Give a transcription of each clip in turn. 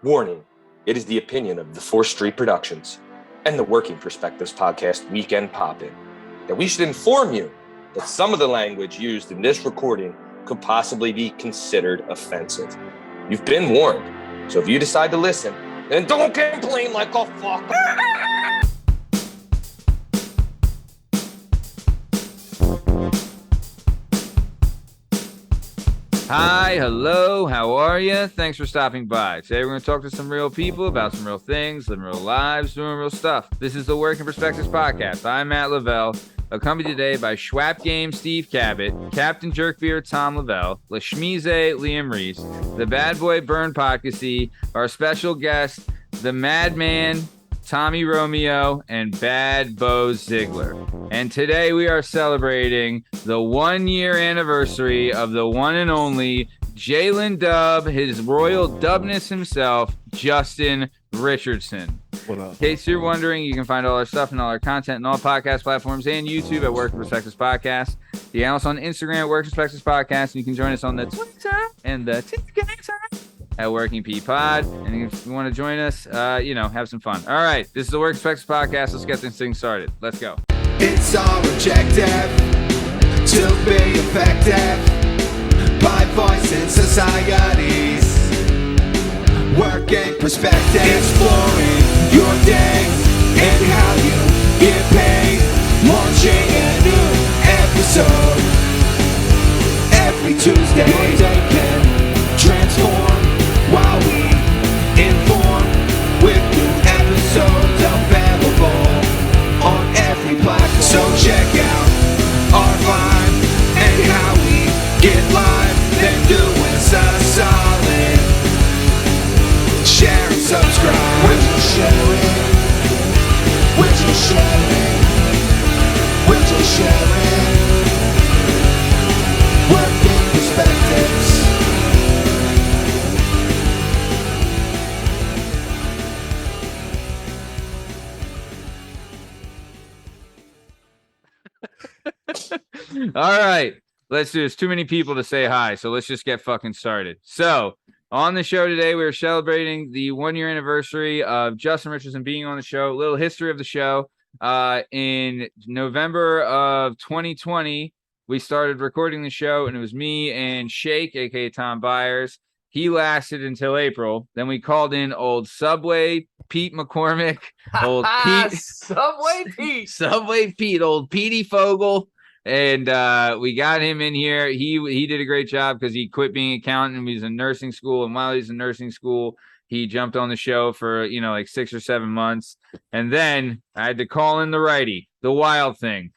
Warning, it is the opinion of the 4th Street Productions and the Working Perspectives Podcast Weekend Pop-In that we should inform you that some of the language used in this recording could possibly be considered offensive. You've been warned, so if you decide to listen, then don't complain like a fucker. Hi, hello, how are you? Thanks for stopping by. Today we're going to talk to some real people about some real things, living real lives, doing real stuff. This is the Working Perspectives Podcast. I'm Matt Lavelle, accompanied today by Schwap Game Steve Cabot, Captain Jerkbeard Tom Lavelle, Lasmeeshma Liam Reese, the bad boy Bern Podcasy, our special guest, the madman Tommy Romeo, and bad Beau Ziggler. And today we are celebrating the 1-year anniversary of the one and only JDUB, his royal dubness himself, Justin Richardson. What up? In case you're wondering, you can find all our stuff and all our content on all podcast platforms and YouTube at Working Perspectives Podcast. You can also on Instagram at Working Perspectives Podcast, and you can join us on the Twitter and the TikTok at Working P Pod. And if you want to join us, have some fun. All right, this is the Working Perspectives Podcast. Let's get this thing started. Let's go. It's our objective to be effective by voicing societies. Working perspective, exploring your day and how you get paid. Launching a new episode every Tuesday. Your day can transform while we inform with new episodes available on every platform. So check out our vibe and how we get live. Then do us a solid. Share and subscribe. We're just sharing. We're just sharing. We're just sharing. Working perspectives. All right, let's do this. Too many people to say hi, so let's just get fucking started. So, on the show today, we're celebrating the 1-year anniversary of Justin Richardson being on the show. A little history of the show. In November of 2020, we started recording the show, and it was me and Shake, aka Tom Byers. He lasted until April. Then we called in old Subway Pete McCormick, old Pete Subway Pete, old Petey Fogel. And we got him in here. He did a great job because he quit being an accountant and he was in nursing school. And while he was in nursing school, he jumped on the show for, like 6 or 7 months. And then I had to call in the righty, the Wild Thing.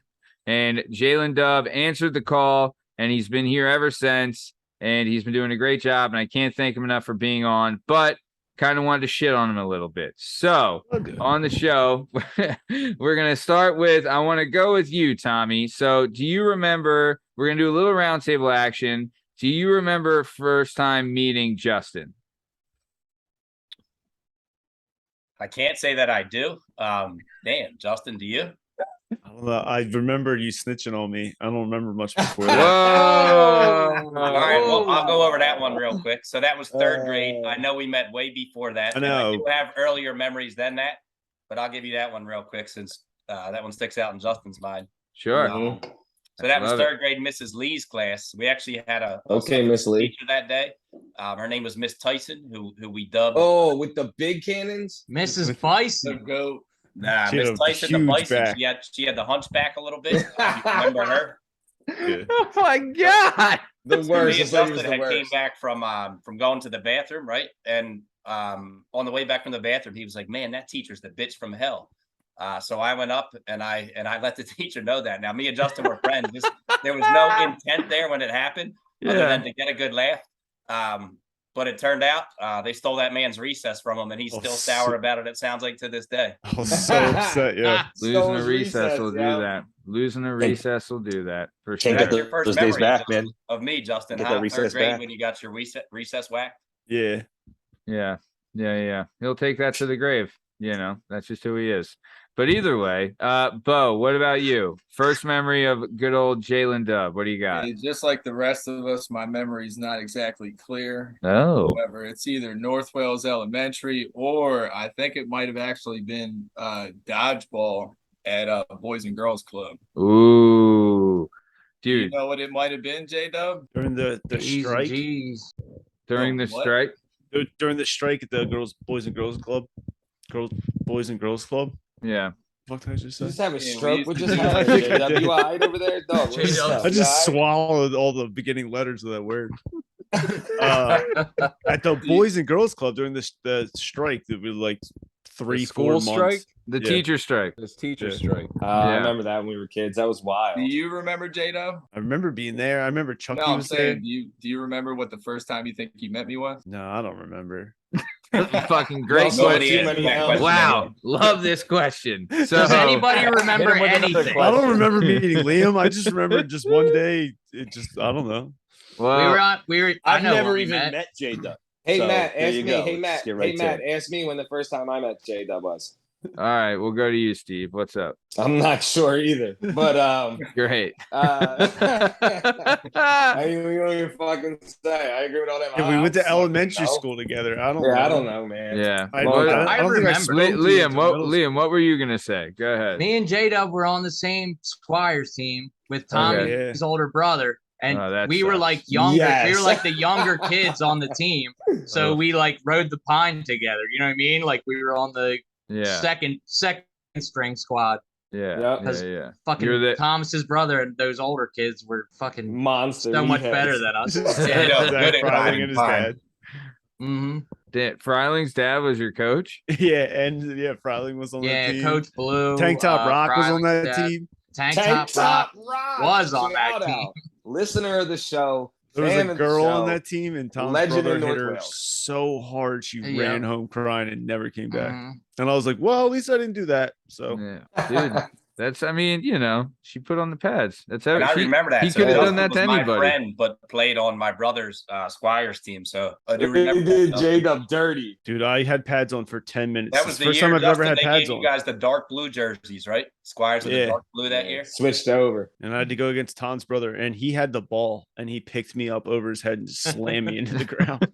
And JDUB answered the call, and he's been here ever since. And he's been doing a great job. And I can't thank him enough for being on. But kind of wanted to shit on him a little bit. So on the show, we're going to start with, I want to go with you, Tommy. So do you remember, we're going to do a little roundtable action. Do you remember first time meeting Justin? I can't say that I do. Damn, Justin, do you? I don't know. I remember you snitching on me. I don't remember much before Whoa. that. All right, well, I'll go over that one real quick. So that was 3rd grade. I know we met way before that. I know. I do have earlier memories than that, but I'll give you that one real quick since that one sticks out in Justin's mind. Sure. So that was 3rd grade Mrs. Lee's class. We actually had a Miss Lee teacher that day. Her name was Miss Tyson, who we dubbed. Oh, with the big cannons, Mrs. Bison. Go. Nah, She Miss had a Tyson, the huge Bison. back. She had the hunchback a little bit. You remember her? Yeah. Oh my God. The Me worst. and This lady Justin was the had came worst. back from going to the bathroom, right? And on the way back from the bathroom, he was like, "Man, that teacher's the bitch from hell." So I went up and I let the teacher know that. Now me and Justin were friends. There was no intent there when it happened, other than to get a good laugh. But it turned out they stole that man's recess from him, and he's still sour about it. It sounds like to this day. I was so upset. Yeah. Losing a recess will do that. Losing a recess will do that for sure. Can't get That's your first those days memory, back, Justin, man. of me, Justin. Get Huh? that 3rd recess grade back. when you got your recess whacked. Yeah. Yeah. He'll take that to the grave. That's just who he is. But either way, Beau, what about you? First memory of good old JDUB. What do you got? Hey, just like the rest of us, my memory's not exactly clear. Oh, However, it's either North Wales Elementary or I think it might have actually been Dodgeball at Boys and Girls Club. ooh, Do you dude, know what it might have been, J-Dub? During the Easy strike, G's. during the What? strike. during the strike at the Boys and Girls Club, Boys and Girls Club. Yeah. What did I just You say? just have a Yeah, we stroke. used What to just do happened? that. JW, you all right over there? Dog, what's J-Dub. up? I just You all right? swallowed all the beginning letters of that word. At the Boys and Girls Club during the strike, there were like 3-4 school months. strike? The Yeah. teacher strike. This teacher Yeah. strike. I Yeah. remember that when we were kids. That was wild. Do you remember, J-Dub? I remember being there. I remember Chucky No, I'm was there. saying, do you remember what the first time you think you met me was? No, I don't remember. Fucking great Well, Nobody question. answered that Wow. question. Wow, love this question. So, Does anybody remember Hit him with another anything? question. I don't remember meeting Liam. I just remember just one day. It just I don't know. well, We were. I I've know never where we even met. J-Dub. Hey So, Matt, there ask you me. go. Hey Let's Matt. get right Hey to Matt, it. ask me when the first time I met J-Dub was. all right, we'll go to you, Steve. What's up? I'm not sure either, but Great. I mean, we don't even fucking say. I agree with all that. Yeah, we went to I don't elementary know. school together. I don't. Yeah, know. I don't know, man. Yeah. I, Well, I, I don't think I remember. spoke to you Liam, until what middle Liam, what were you gonna say? Go ahead. Me and J-Dub were on the same Squires team with Tommy's Okay. older brother. And Oh, that we were sucks. like younger. We Yes. were like the younger kids on the team. So Oh. we like rode the pine together. You know what I mean? Like we were on the Yeah. second string squad. Yeah. Yeah. Yeah. Yeah. Fucking You're the- Thomas's brother and those older kids were fucking Monster. so much meatheads. better than us. Yeah, Zach good at Freiling riding and his fine. dad. hmm Freiling's dad was your coach. Yeah, and yeah, Freiling was on that Yeah, team. Coach Blue. Tank Top Rock was on Freiling's that dad. team. Tank Tank Top Rock Rock was on that Shout team. out. Listener of the show. There was fan a of the girl on show. that team, and Tom's Legend brother in hit North her Wales. so hard she Yeah. ran home crying and never came back. Mhm. And I was like, "Well, at least I didn't do that." So Yeah, dude. That's. I mean, you know, she put on the pads. That's how And I he- remember that. He So could have Justin done that to was my anybody. friend, but played on my brother's Squires team. So I do They remember did that. J-Dub dirty. dude, I had pads on for 10 minutes. That It's was the the first year time I've ever Justin, had they pads gave on. you guys the dark blue jerseys, right? Squires with Yeah. the dark blue that year. Switched over. And I had to go against Tom's brother, and he had the ball, and he picked me up over his head and just slammed me into the ground.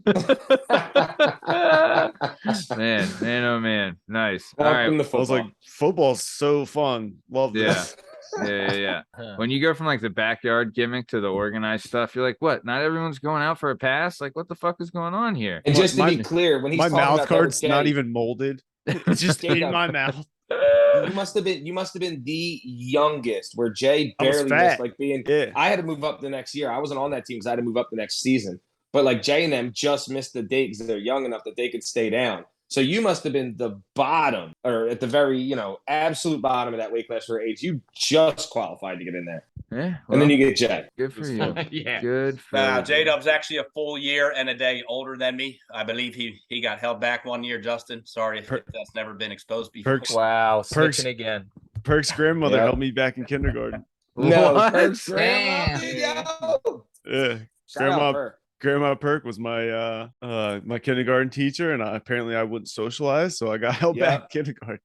Man, oh man, nice. All right, Welcome to I was football. like, "Football's so fun. Love this." yeah. When you go from like the backyard gimmick to the organized stuff, you're like, what? Not everyone's going out for a pass. Like, what the fuck is going on here? And just to My- be clear, when he's My talking mouth about that card's with not Jay, even molded. It's just in Jacob. my mouth. You must have been the youngest, where Jay I was barely fat. missed like being. Yeah. I had to move up the next year. I wasn't on that team because I had to move up the next season. But like Jay and them just missed the date because they're young enough that they could stay down. So you must have been the bottom, or at the very, absolute bottom of that weight class for age. You just qualified to get in there, Yeah, and then well, you get Jay. good for you. Yeah. Good for J you. Dub's actually a full year and a day older than me. I believe he got held back 1 year, Justin. Sorry if that's never been exposed before. Perks. Wow, Perks. snitching again. Perk's grandmother Yeah. held me back in kindergarten. No, What? Perk's Damn. grandma, yo. Yeah. Shout out Perk. Grandma Perk was my my kindergarten teacher, and apparently I wouldn't socialize, so I got held Yeah. back in kindergarten.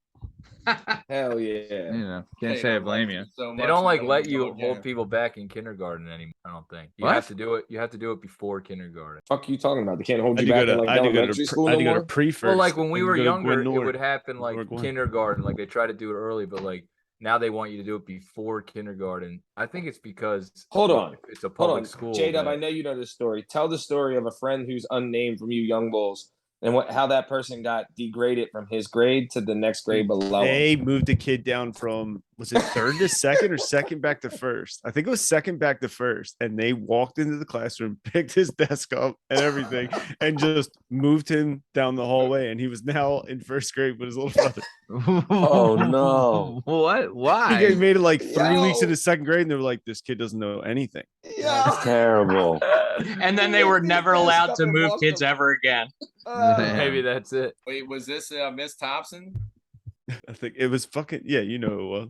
Hell You yeah. know, can't say I blame you. So They much don't like more let than you go again. hold people back in kindergarten anymore. I don't think you What? have to do it. You have to do it before kindergarten. Fuck you talking about? They can't hold I had you to back go in to like I had to go elementary to school I had no to go to more. pre first. Well, like when we and were go to younger, Gwen it North. would happen like Or Gwen. kindergarten. Like they try to do it early, but like now they want you to do it before kindergarten. I think it's because Hold on. it's a Hold public on, school. J-Dub, that- I know you know this story. Tell the story of a friend who's unnamed from you young bulls, and how that person got degraded from his grade to the next grade below him. They moved a kid down from, was it third to second or second back to first? I think it was second back to first. And they walked into the classroom, picked his desk up and everything, and just moved him down the hallway. And he was now in first grade with his little brother. Oh, no. What? He Why? made it like 3 weeks Yo. into second grade, and they were like, "This kid doesn't know anything." That's terrible. And then they were never allowed to move kids ever again. Maybe that's it. Wait, was this Miss Thompson? I think it was fucking, yeah, you know who it was.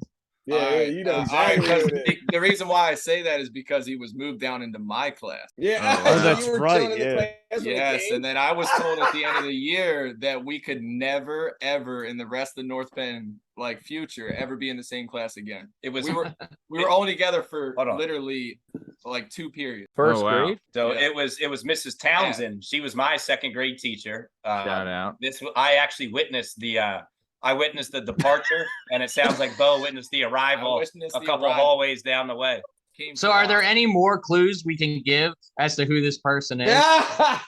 you know all exactly because what it is. the reason why I say that is because he was moved down into my class. Yeah, Oh, that's you were right, chilling in the yeah. class when it Yes, came? and then I was told at the end of the year that we could never, ever in the rest of the North Penn future ever be in the same class again. It was we were only together for Hold on. literally 2 periods. First Oh, wow. grade. so Yeah. it was Mrs. Townsend. She was my second grade teacher. Shout out. I actually witnessed the departure, and it sounds like Beau witnessed the arrival witnessed a the couple arrival. hallways down the way. Came So to are us. there any more clues we can give as to who this person is? I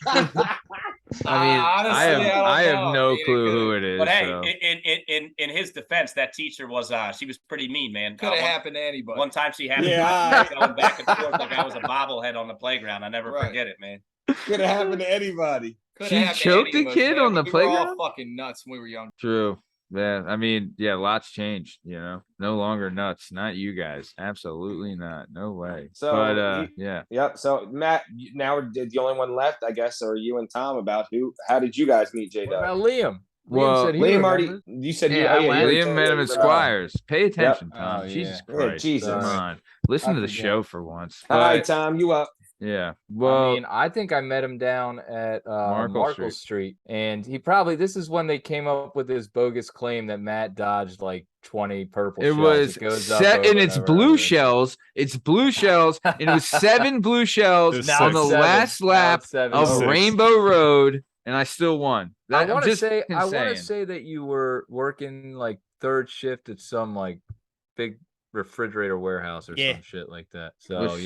mean, Honestly, I have don't know. no I mean, clue who it is. But hey, so. in his defense, that teacher was she was pretty mean, man. Could have happened to anybody. One time she had me going back and forth like I was a bobblehead on the playground. I never Right. forget it, man. Could have happened to anybody. Coulda She happened to choked any a of us, kid man. on the We were all playground? fucking nuts when we were young. True. Yeah, I mean, yeah, lots changed, no longer nuts, not you guys. Absolutely not. No way. So, But yeah. Yep. So Matt, now we're the only one left, I guess, are you and Tom about how did you guys meet What JDUB? about Liam? Well, said he Liam already, remembered. you said Yeah, I you went. Liam met him at Squires. Pay attention, Yep. Tom. Oh, Jesus yeah. Yeah, Christ. Jesus. Come on. Listen I to the forget. show for once. All right, But, Tom, you up. yeah. Well, I mean, I think I met him down at Markle Markle Street, and this is when they came up with this bogus claim that Matt dodged 20 purple it shells. was goes up set over and and it's over blue and over. shells. It's blue shells, and it was 7 blue shells There's on six. the Seven. last Now lap it's seven. of Six. Rainbow Road, and I still won. I I'm want to just say saying. that you were working third shift at some big refrigerator warehouse or Yeah. some shit like that. So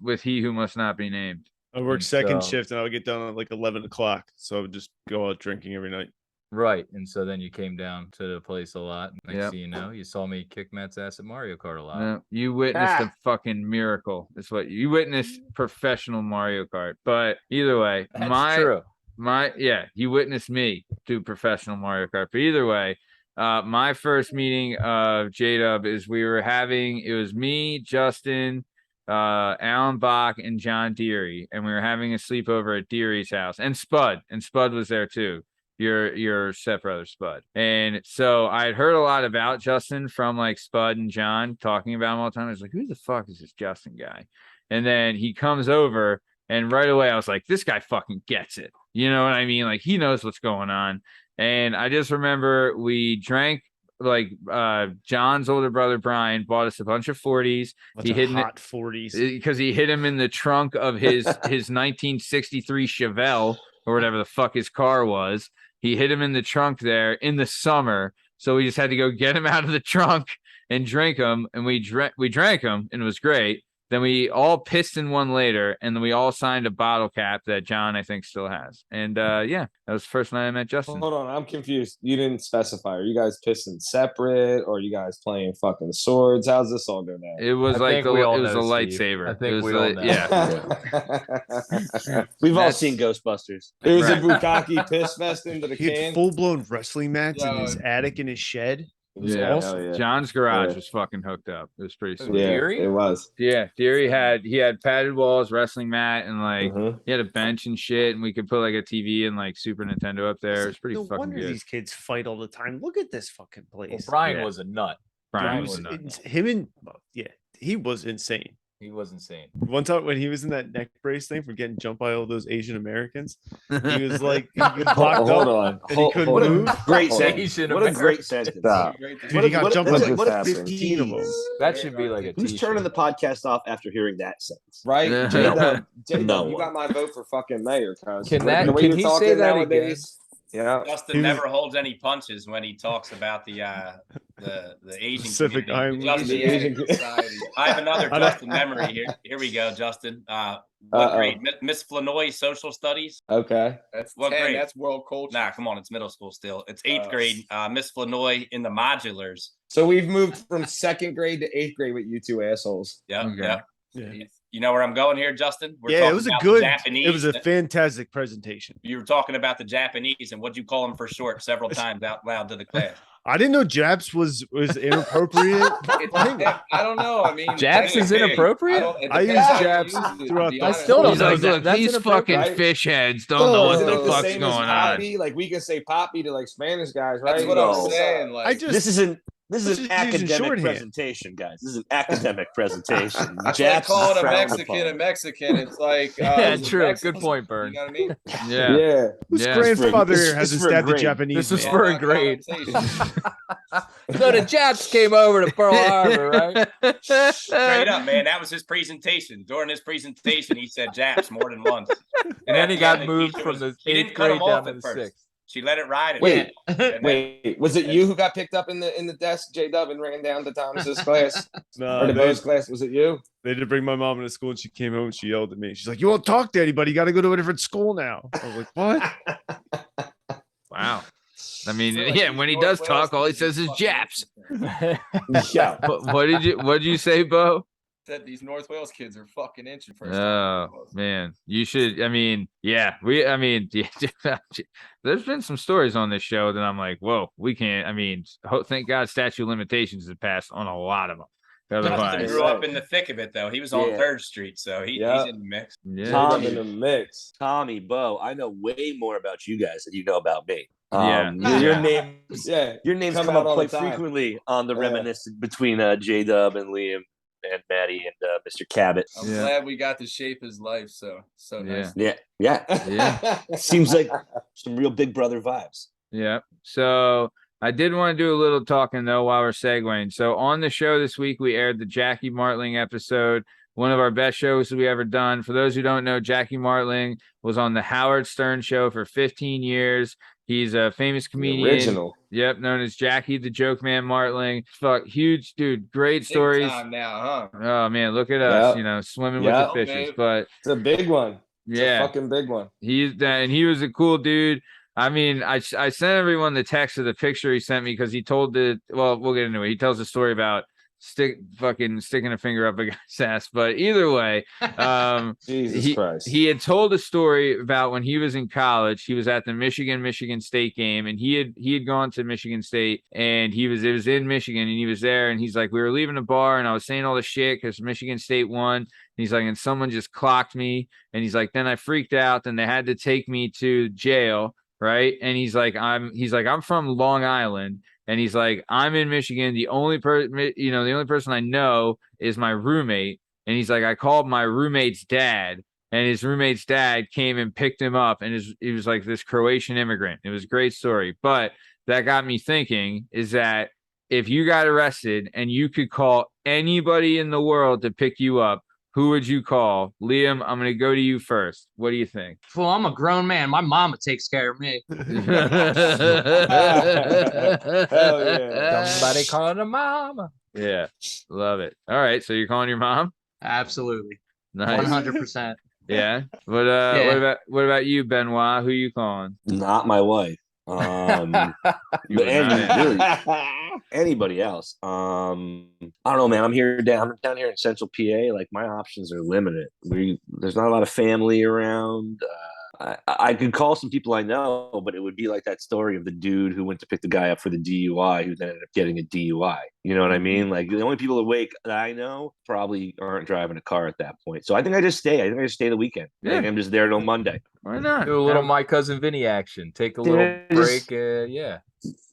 with he who must not be named. I worked And second so- shift and I would get done at 11 o'clock. So I would just go out drinking every night. right, and so then you came down to the place a lot. Next Yep. thing you know, you saw me kick Matt's ass at Mario Kart a lot. No, you witnessed a fucking miracle. That's what you witnessed. Professional Mario Kart. But either way, That's true. you witnessed me do professional Mario Kart. But either way, my first meeting of JDUB is it was me, Justin, Alan Bach, and John Deary, and we were having a sleepover at Deary's house, and Spud was there too. Your stepbrother Spud. And so I had heard a lot about Justin from Spud and John talking about him all the time. I was like, who the fuck is this Justin guy? And then he comes over, and right away I was like, this guy fucking gets it. You know what I mean? He knows what's going on. And I just remember we drank John's older brother Brian bought us a bunch of 40s. He hit hot 40s. because he hit him in the trunk of his 1963 Chevelle or whatever the fuck his car was. He hit him in the trunk there in the summer. So we just had to go get him out of the trunk and drink them. And we drank them, and it was great. Then we all pissed in one later, and then we all signed a bottle cap that John, I think, still has. And yeah, that was the first night I met Justin. Hold on, I'm confused. You didn't specify. Are you guys pissing separate, or are you guys playing fucking swords? How's this all go down? It was I think we all it was a know, Steve. lightsaber. I think it was we all know. Yeah. We've all That's- seen Ghostbusters. It was Right. a bukkake piss fest into the He had can. full-blown wrestling mats in Yo. his attic in his shed. It was Yeah. awesome. Hell yeah. John's garage Yeah. was fucking hooked up. It was pretty sweet. Yeah, Deary? it was. Yeah, Deary had padded walls, wrestling mat, and Mhm. he had a bench and shit, and we could put a TV and Super Nintendo up there. It was pretty No fucking wonder good. these kids fight all the time. Look at this fucking Well, place. Brian Yeah. was a nut. Brian He was was nuts. him and he was insane. He was insane. One time when he was in that neck brace thing from getting jumped by all those Asian Americans, he was he was locked Hold up on. and he couldn't What move. a great Hold on. sentence. Asian What a great American. sentence. Stop. Dude, he got What- jumped what- by what- like 15 of them. That should be like a Who's t-shirt. turning the podcast off after hearing that sentence? Right? Yeah. J-Dub, No you one. got my vote for fucking mayor, cuz. Can that- The way can you're he say talking that nowadays, Yeah. Justin He was- never holds any punches when he talks about the Asian Pacific community. Islanders. Justin, The Asian- Society. I have another I don't- Justin memory here. Here we go, Justin. What Uh-oh. grade? Miss Flanoy, social studies. Okay. That's What 10. grade? That's world culture. Nah, come on, it's middle school still. It's eighth grade. Miss Flanoy in the modulars. So we've moved from second grade to eighth grade with you two assholes. Yeah, Okay. yeah. Yeah. You know where I'm going here, Justin? We're Yeah, it talking was a about the good. Japanese. It was a fantastic presentation. You were talking about the Japanese and what'd you call them for short several times out loud to the class. I didn't know Japs was inappropriate. I don't know. I mean, Japs is hey, inappropriate? I use Japs throughout the- I still don't He's know. like, look, That's these inappropriate, fucking right? fish heads don't know what Isn't the it fuck's same going as on. Poppy? Like we can say Poppy to like Spanish guys, right? That's what No. I'm saying. Like, I just This isn't This Let's is an just use academic shorthand. presentation, guys. This is an academic presentation. That's Japs like calling is a frowned Mexican upon. a Mexican. It's like Yeah, it's a true. Mexican, Good point, Bern. You know what I mean? Yeah. Yeah. Whose Yeah. grandfather This has is a for a dad to grade. Japanese This is man? for a All about grade. connotation. So the Japs came over to Pearl Harbor, right? Straight up, man. That was his presentation. During his presentation, he said Japs more than once. And then he got the moved teacher from the she didn't 8th cut him grade down off to at the first. 6th. She let it ride. Wait, And then- wait. Was it you who got picked up in the desk, JDUB, and ran down to Thomas's class No, or the they, Beau's class? Was it you? they did bring my mom into school, and she came home and she yelled at me. She's like, "You won't talk to anybody. You got to go to a different school now." I was like, "What?" Wow. I mean, feel like yeah, these when he North does Wales talk, all he kids are says is fucking Japs. interesting. Yeah. What did you say, Beau? That these North Wales kids are fucking inching first. Oh man, you should. I mean, yeah, there's been some stories on this show that I'm like, whoa, we can't. I mean, thank God, statute of limitations has passed on a lot of them. Justin Otherwise, grew up in the thick of it, though. He was on Yeah. 3rd Street, so he's in the mix. yeah, Tommy. in the mix. Tommy, Beau, I know way more about you guys than you know about me. Yeah. Your Yeah. names, Yeah. your names Come come out up all the quite time. frequently on the Yeah. reminiscence between JDUB and Liam and Maddie and Mr. Cabot. I'm Yeah. glad we got to shape his life. So nice. Yeah, yeah. Yeah. Seems like some real Big Brother vibes. yeah. So I did want to do a little talking though while we're segueing. So on the show this week, we aired the Jackie Martling episode, one of our best shows that we ever done. For those who don't know, Jackie Martling was on the Howard Stern show for 15 years. He's a famous comedian. Original. Yep, known as Jackie the Joke Man Martling. Fuck, huge dude, great Big stories. time now, huh? Oh man, look at us, Yep. swimming Yep. with the fishes. Babe. But It's a big one. It's yeah, a fucking big one. and he was a cool dude. I mean, I sent everyone the text of the picture he sent me because he told we'll get into it. He tells a story about sticking a finger up a guy's ass. But either way, Jesus Christ. he had told a story about when he was in college. He was at the Michigan State game, and he had gone to Michigan State, and it was in Michigan, and he was there, and he's like, we were leaving the bar, and I was saying all the shit because Michigan State won. And he's like, and someone just clocked me, and he's like, then I freaked out, and they had to take me to jail. Right. And he's like, I'm from Long Island. And he's like, I'm in Michigan. The only person I know is my roommate. And he's like, I called my roommate's dad, and his roommate's dad came and picked him up. And he was like this Croatian immigrant. It was a great story. But that got me thinking is that if you got arrested and you could call anybody in the world to pick you up, who would you call? Liam, I'm going to go to you first. What do you think? Well, I'm a grown man. My mama takes care of me. Hell yeah. Somebody calling a mama. Yeah, love it. All right, so you're calling your mom? Absolutely. Nice. 100%. Yeah. What Yeah. what about you, Benoit? Who you calling? Not my wife. But really, anybody else. I don't know, man. I'm down here in Central PA. Like my options are limited. There's not a lot of family around. I could call some people I know, but it would be like that story of the dude who went to pick the guy up for the DUI, who then ended up getting a DUI. You know what I mean? Like the only people awake that I know probably aren't driving a car at that point. So I think I just stay. the weekend. I think I'm just there till Monday. Why not? Do a little My Cousin Vinny action. Take a little break. Yeah.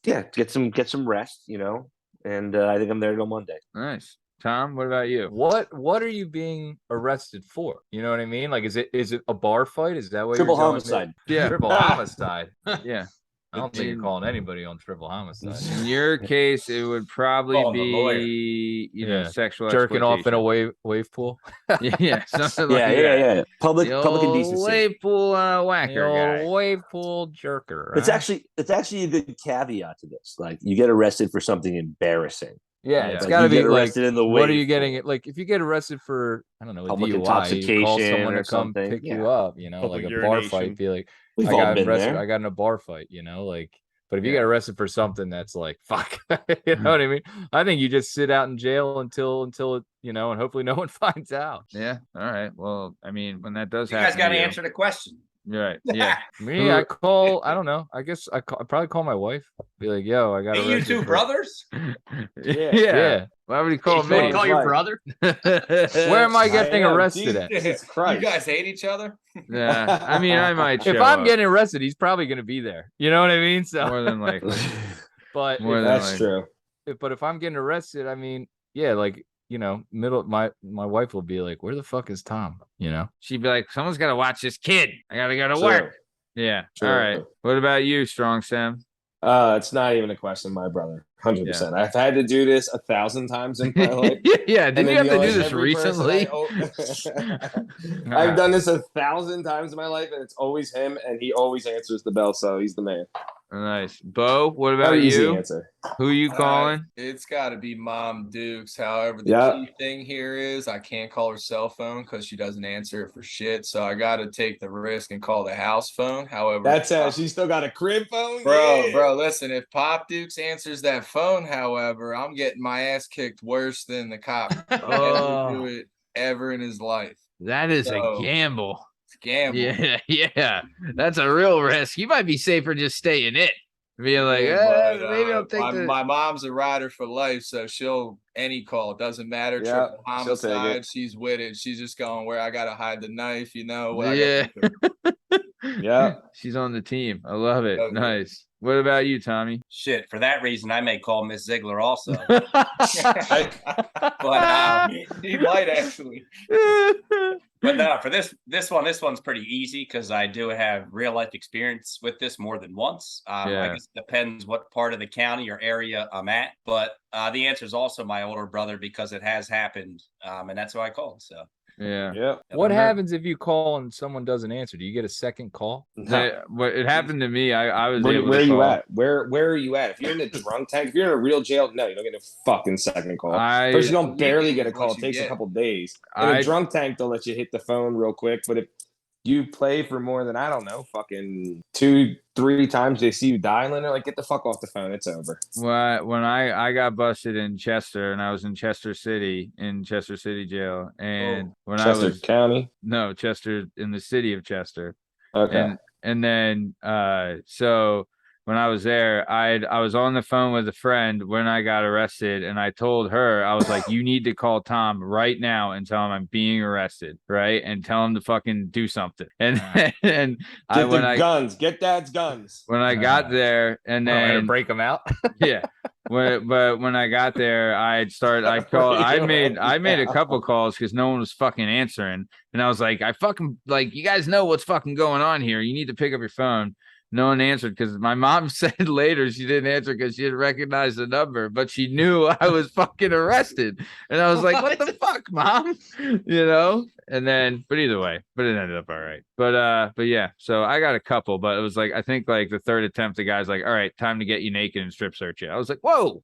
Get some rest. And I think I'm there till Monday. Nice. Tom, what about you? What are you being arrested for? You know what I mean? Like, is it a bar fight? Is that what Triple you're telling homicide. me? Yeah. Triple homicide. Yeah. I don't think you're calling anybody on triple homicide. In your case, it would probably Call the lawyer. be, sexual Jerking off in a exploitation. wave pool. Yeah, something like that. Yeah. Public The indecency. old wave pool whacker The guy. old wave pool jerker. It's actually a good caveat to this. Like you get arrested for something embarrassing. Yeah, Yeah. it's Like, got to you be get like, arrested in the what are wave you getting? pool. Like, if you get arrested for, I don't know, a Public DUI, you intoxication call someone or to come something. pick Yeah. you up, Public like a bar urination. fight, be like, We've I all got been arrested, there. I got in a bar fight, like, but if you Yeah. get arrested for something that's like, fuck, you know what I mean? I think you just sit out in jail until it, and hopefully no one finds out. Yeah. All right. Well, I mean, when that does You happen, guys got to you, answer the question. Right. Yeah. Me, I don't know. I guess I'd probably call my wife, be like, yo, I got Ain't you arrested two for- brothers? Yeah. Yeah. Why would he call You wanna me? call your brother? Where am I getting am. arrested at? Jesus You Christ. guys hate each other? Yeah. I mean, I might show If I'm up, getting arrested, he's probably going to be there. You know what I mean? So, more than likely. but More than That's like- true. but if I'm getting arrested, I mean, yeah, like, my wife will be like, where the fuck is Tom? She'd be like, someone's got to watch this kid. I got to go to True. work. Yeah. True. All right. What about you, Strong Sam? It's not even a question, my brother. 100%. I've had to do this 1,000 times in my life. Yeah. Didn't you have to do this every person recently? I've done this 1,000 times in my life, and it's always him, and he always answers the bell, so he's the man. Nice. Beau, what about Very easy you? answer. Who you calling? It's got to be Mom Dukes. However, the key thing here is I can't call her cell phone because she doesn't answer it for shit. So I got to take the risk and call the house phone. However, that's she's still got a crib phone, bro. Listen, if Pop Dukes answers that phone, however, I'm getting my ass kicked worse than the cop ever do it ever in his life. That is a gamble. Gamble. Yeah. That's a real risk. You might be safer just staying in. Being like, maybe I'll take my mom's a rider for life, so she'll any call. It doesn't matter. Triple homicide, she's with it. She's just going where I gotta hide the knife, Yeah. She's on the team. I love it. Okay. Nice. What about you, Tommy? Shit, for that reason, I may call Miss Ziggler also. But he might actually. But no, for this one's pretty easy because I do have real life experience with this more than once. I guess it depends what part of the county or area I'm at. But the answer is also my older brother because it has happened, and that's who I called. So. Yeah. What happens if you call and someone doesn't answer? Do you get a second call? No. It happened to me. I was where, able where to are call. you at? Where are you at? If you're in the drunk tank, if you're in a real jail, no, you don't get a fucking second call. First, you don't barely get a call. It takes a couple days. In a drunk tank, they'll let you hit the phone real quick. But if you play for more than, I don't know, fucking 2-3 times, they see you dialing, they're like, get the fuck off the phone. It's over. When I got busted in Chester, and I was in Chester City jail, and when Chester I was County, no, Chester in the city of Chester. Okay. And then so when I was there, I was on the phone with a friend when I got arrested, and I told her, I was like, you need to call Tom right now and tell him I'm being arrested, right? And tell him to fucking do something. And get dad's guns. When I got there, and then break them out. Yeah. But when I got there, I made a couple calls because no one was fucking answering. And I was like, you guys know what's fucking going on here. You need to pick up your phone. No one answered because my mom said later she didn't answer because she didn't recognize the number, but she knew I was fucking arrested. And I was like, what the fuck, Mom? But either way, it ended up all right. But yeah, so I got a couple, but it was like, I think like the third attempt, the guy's like, all right, time to get you naked and strip search you. I was like, whoa,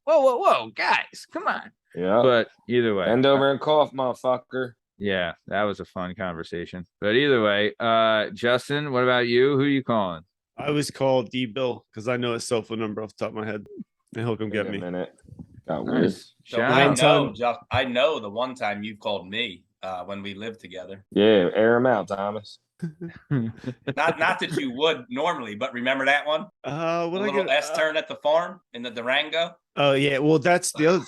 guys, come on. Yeah. But either way. Bend over and cough, motherfucker. Yeah, that was a fun conversation. But either way, Justin, what about you? Who are you calling? I was called D-Bill because I know his cell phone number off the top of my head. And he'll come get me. Nice. So I know the one time you called me when we lived together. Yeah, air him out, Thomas. not that you would normally, but remember that one? A little S-turn at the farm in the Durango. Oh yeah, well that's the other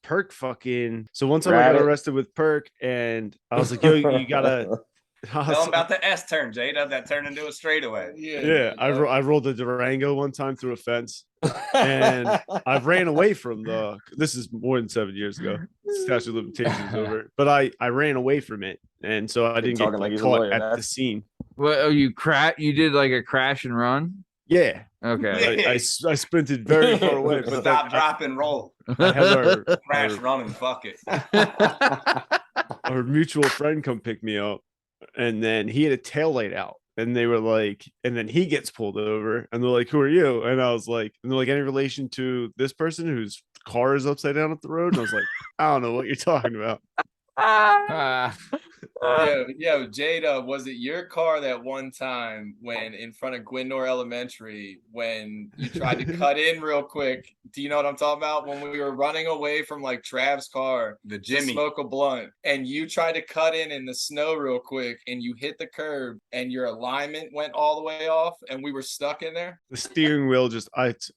Perk fucking. So one time I got arrested with Perk, and I was like, "Yo, you gotta." Tell them about the S turn, Jada, that turned into a straightaway. Yeah. I rolled a Durango one time through a fence, and I ran away from this is more than 7 years ago. Statute of limitations over. But I ran away from it, and so I didn't get caught at the scene. Well, you did like a crash and run? Yeah. Okay. I sprinted very far away. But Stop, drop, and roll. I had crash, run, and fuck it. Our mutual friend come pick me up. And then he had a tail light out, and they were like, and then he gets pulled over, and they're like, "Who are you?" And I was like, and they're like, "Any relation to this person whose car is upside down up the road?" And I was like, "I don't know what you're talking about." Yeah, Jada, was it your car that one time when in front of Gwynnor Elementary when you tried to cut in real quick? Do you know what I'm talking about? When we were running away from like Trav's car, the Jimmy, to smoke a blunt, and you tried to cut in the snow real quick, and you hit the curb, and your alignment went all the way off, and we were stuck in there. The steering wheel crashed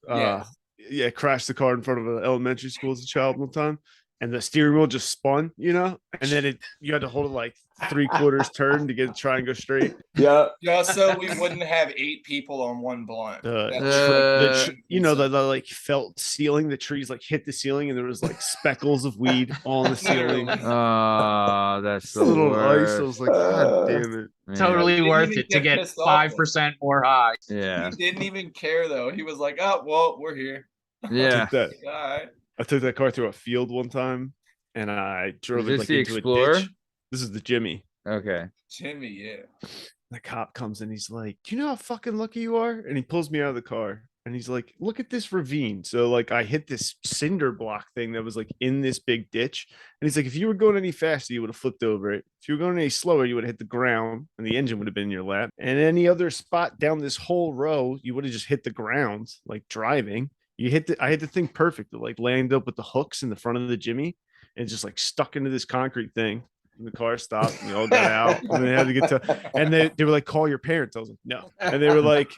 the car in front of an elementary school as a child one time. and the steering wheel just spun, you know, and then you had to hold it like 3/4 turn to get it try and go straight. Yeah. Just so we wouldn't have 8 people on one blunt. You know, the like felt ceiling, the trees like hit the ceiling, and there was like speckles of weed on the ceiling. Oh, that's the little worst. ice. I was like, God damn it. Man. Totally Didn't worth even it to get get pissed off. 5% more high. Yeah. He didn't even care though. He was like, "Oh, well, we're here." Yeah. All right. I took that car through a field one time, and I drove Is it this like the into a Explorer? ditch. This is the Jimmy. Okay. Jimmy, yeah. The cop comes in. He's like, "Do you know how fucking lucky you are?" And he pulls me out of the car. And he's like, "Look at this ravine." So like I hit this cinder block thing that was like in this big ditch. And he's like, "If you were going any faster, you would have flipped over it. If you were going any slower, you would have hit the ground and the engine would have been in your lap. And any other spot down this whole row, you would have just hit the ground, like driving. I hit the thing perfect. It like landed up with the hooks in the front of the Jimmy and just like stuck into this concrete thing. And the car stopped and we all got out and they had to get to, and they were like, "Call your parents." I was like, "No." And they were like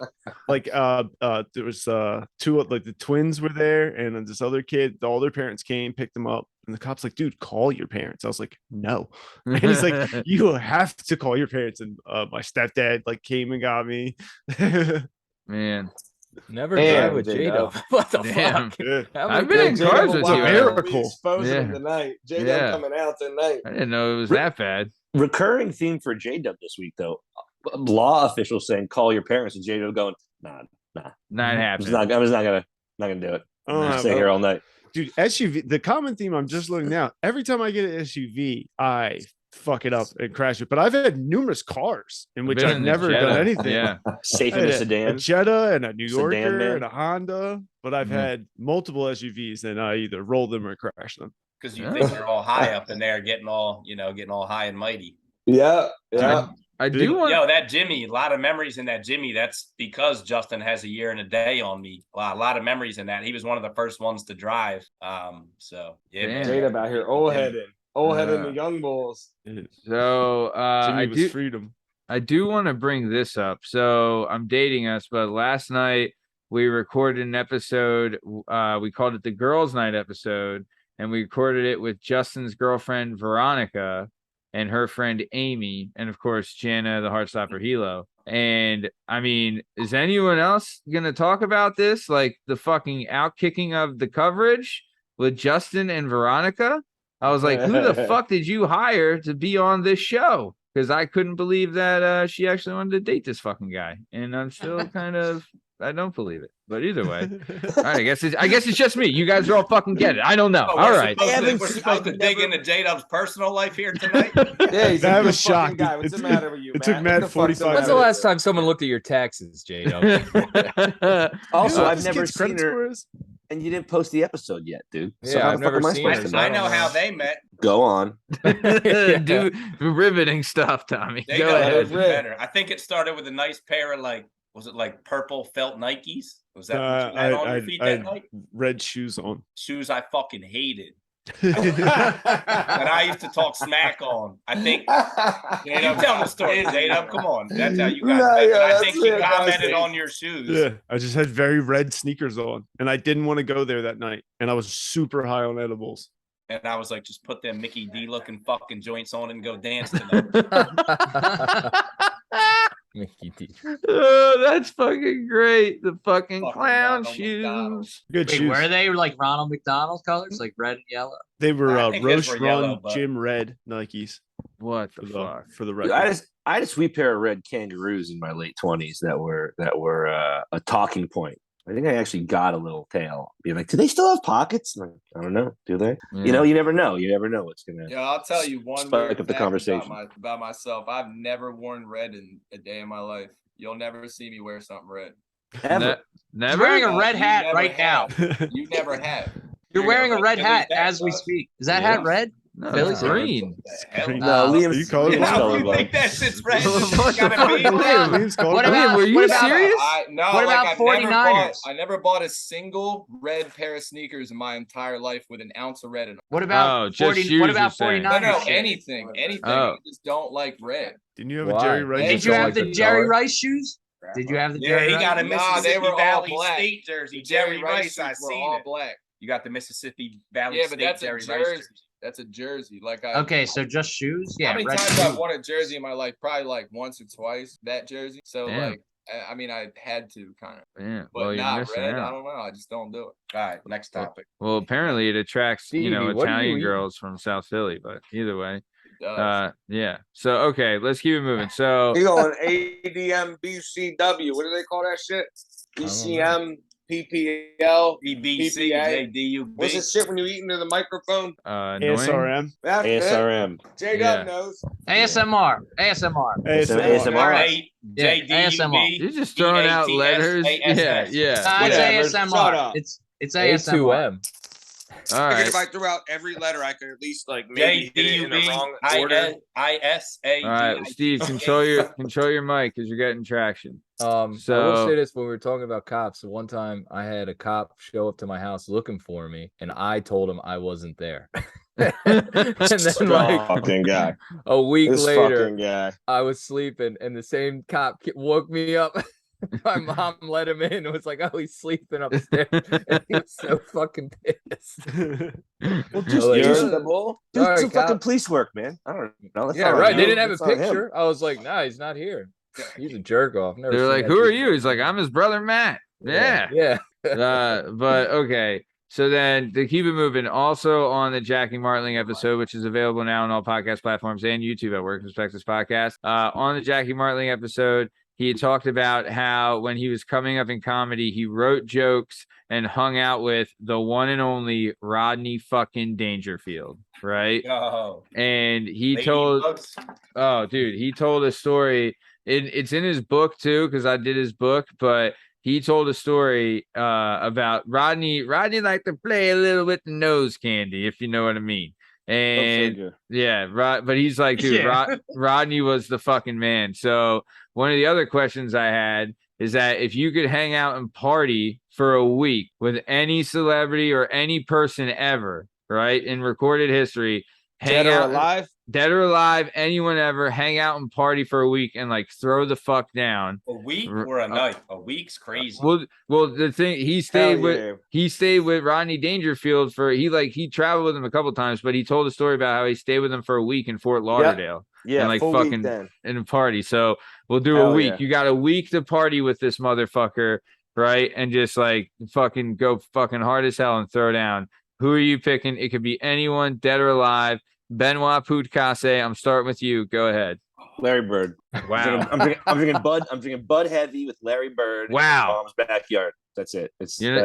there was 2, like the twins were there and then this other kid, all their parents came, picked them up, and the cop's like, "Dude, call your parents." I was like, "No." And he's like, "You have to call your parents." And my stepdad like came and got me. Man. Never Damn, drive with J-Dub. JDUB. What the Damn. fuck? Yeah. How I've many been in times- cars with It's a you. miracle. Exposing Yeah. him tonight. J-Dub Yeah. coming out tonight. I didn't know it was that bad. Recurring theme for JDUB this week, though. Law officials saying, "Call your parents," and JDUB going, "Nah, Not I'm happening. just not gonna do it. I don't I'm have- stay here all night." Dude, SUV, the common theme I'm just looking now, every time I get an SUV, I fuck it up and crash it. But I've had numerous cars in which Been I've in the never Jetta. done anything. Yeah. Safe I in a had a sedan. Jetta and a New Sedan, Yorker man. and a Honda, but I've Mhm. had multiple SUVs and I either roll them or crash them. Because you Yeah. think you're all high up in there, getting all high and mighty. Yeah. Yeah. I do want. Yo, that Jimmy, a lot of memories in that Jimmy. That's because Justin has a year and a day on me. A lot of memories in that. He was one of the first ones to drive. So yeah, Damn. J-Dub out here, old headed the young bulls. So Jimmy I was do. freedom. I do want to bring this up. So I'm dating us, but last night we recorded an episode. We called it the Girls' Night episode, and we recorded it with Justin's girlfriend Veronica and her friend Amy, and of course Jana, the Heartstopper Hilo. And I mean, is anyone else gonna talk about this? Like the fucking outkicking of the coverage with Justin and Veronica? I was like, who the fuck did you hire to be on this show? Because I couldn't believe that she actually wanted to date this fucking guy, and I'm still I don't believe it. But either way, all right, I guess it's just me. You guys are all fucking get it. I don't know. Oh, All right. We're supposed to dig into J-Dub's personal life here tonight. Yeah, he's That a was good fucking shocked. guy. What's the matter with you, It took Matt? Matt What the fuck's 45 When's the matter last with time someone looked at your taxes, JDUB? Also, what I've this never kid's seen credit her, score is? and you didn't post the episode yet, dude. So Yeah, how I've the fuck never am I seen supposed it. to know? I know how they met. Go on. Do riveting stuff, Tommy. Go J-Dub ahead. knows it better. I think it started with a nice pair of was it like purple felt Nikes? Was that what you had on your feet I that had night? red shoes on. Shoes I fucking hated. That I used to talk smack on. I think J-Dub, tell the story. J-Dub, come on. That's how you guys Nah, met. yeah, And I that's think he commented fantastic. on your shoes. Yeah, I just had very red sneakers on, and I didn't want to go there that night, and I was super high on edibles. And I was like, just put them Mickey D looking fucking joints on and go dance tonight. Mickey D. Oh, that's fucking great. The fucking Fucking clown Ronald shoes. McDonald's. Good Wait, shoes. were they like Ronald McDonald colors, like red and yellow? They were I think his Roche were yellow, Run but- Gym Red Nikes What for the the fuck? for the Dude, record. I had a sweet pair of red kangaroos in my late 20s that were a talking point. I think I actually got a little tail. Being like, do they still have pockets? I'm like, I don't know. Do they? You know, you never know. You never know what's gonna. Yeah, I'll tell you one Spike weird up the fact conversation. about myself. I've never worn red in a day in my life. You'll never see me wear something red. Ever. He's Never. wearing a No, red you hat never right now. have. You never have. You're wearing a like red Billy's hat dad as we does. speak. Is that Yeah. hat red? No, Billy's it's green. Hell Green. no. No, Liam's, you calling Liam's him? How you colorblind. think that shit's red? What the Gotta fuck, be- Liam? Liam's called What it. about- Liam, were you what about- serious? What about 49ers? I never bought a single red pair of sneakers in my entire life with an ounce of red in them. What about Oh, just shoes, What about you're saying. 49ers? No, shit? anything. Oh. I just don't like red. Didn't you have a Why? Jerry Rice? Did Did you don't have like the the Jerry color? Rice shoes? Did you have the Yeah, Jerry he Rice? got a Nah, Mississippi they were all Valley black. State jersey. The Jerry Jerry Rice Rice, I suits were seen all it. black. You got the Mississippi Valley Yeah, but State that's a Jerry Rice jersey. jersey. That's a jersey. Like Okay, so just shoes? Yeah. how many red times shoes. I've worn a jersey in my life? Probably like once or twice. That jersey. So Damn. like, I mean, I had to kind of, Yeah, but well, you're not missing red. out. I don't know. I just don't do it. All right, next topic. Well, apparently it attracts, Stevie, what are you Italian eating? girls from South Philly, but either way. It does. Yeah. So, okay, let's keep it moving. So, You going ADM, BCW? What do they call that shit? ECM, PPL, BBC, PPA. JDUB. What's this shit when you eat into the microphone? annoying. ASRM. That's it. ASRM. J-Dub Yeah. knows. ASMR. ASMR. ASMR. Yeah, JDUB. ASMR. You're just throwing out letters. Yeah, yeah. It's Whatever, shut ASMR. up. It's ASMR. A2M. All I figured right. if I threw out every letter, I could at least like maybe hit it in the wrong JDUB, order. ISA. All right, Steve, control your mic because you're getting traction. I will So- say this when we were talking about cops. One time I had a cop show up to my house looking for me, and I told him I wasn't there. And then, like Fucking guy. a week This later, fucking guy. I was sleeping, and the same cop woke me up. My mom let him in and was like, "Oh, he's sleeping upstairs." And he was so fucking pissed. Well, just Like, do "Sorry, some fucking cop." police work, man. I don't know. That's Yeah, not on right. you. They didn't have a That's on him. picture. I was like, "Nah, he's not here. He's a jerk off." Never They're seen like, that "Who are dude." you?" He's like, "I'm his brother Matt." Yeah. Yeah. But okay. So then to keep it moving, also on the Jackie Martling episode, which is available now on all podcast platforms and YouTube at Work Perspectives Podcast. On the Jackie Martling episode, he talked about how when he was coming up in comedy, he wrote jokes and hung out with the one and only Rodney fucking Dangerfield, right? Oh, And he Lady told, Bugs. oh, dude, he told a story. It's in his book too, because I did his book, but he told a story about Rodney. Rodney liked to play a little with the nose candy, if you know what I mean. And yeah, but he's like, dude, Rodney was the fucking man. So one of the other questions I had is that if you could hang out and party for a week with any celebrity or any person ever, right, in recorded history, Dead or alive? Dead or alive, anyone ever, hang out and party for a week and like throw the fuck down. A week or a night? A week's crazy. Well, the thing he stayed with Rodney Dangerfield for he traveled with him a couple times, but he told a story about how he stayed with him for a week in Fort Lauderdale. Yeah, and like full fucking week then. in a party. So we'll do Hell a week. yeah. You got a week to party with this motherfucker, right? And just like fucking go fucking hard as hell and throw down. Who are you picking? It could be anyone, dead or alive. Benoit Podcasy, I'm starting with you. Go ahead. Larry Bird. Wow. I'm drinking Bud. I'm drinking Bud Heavy with Larry Bird. Wow. In my mom's backyard. That's it. It's You're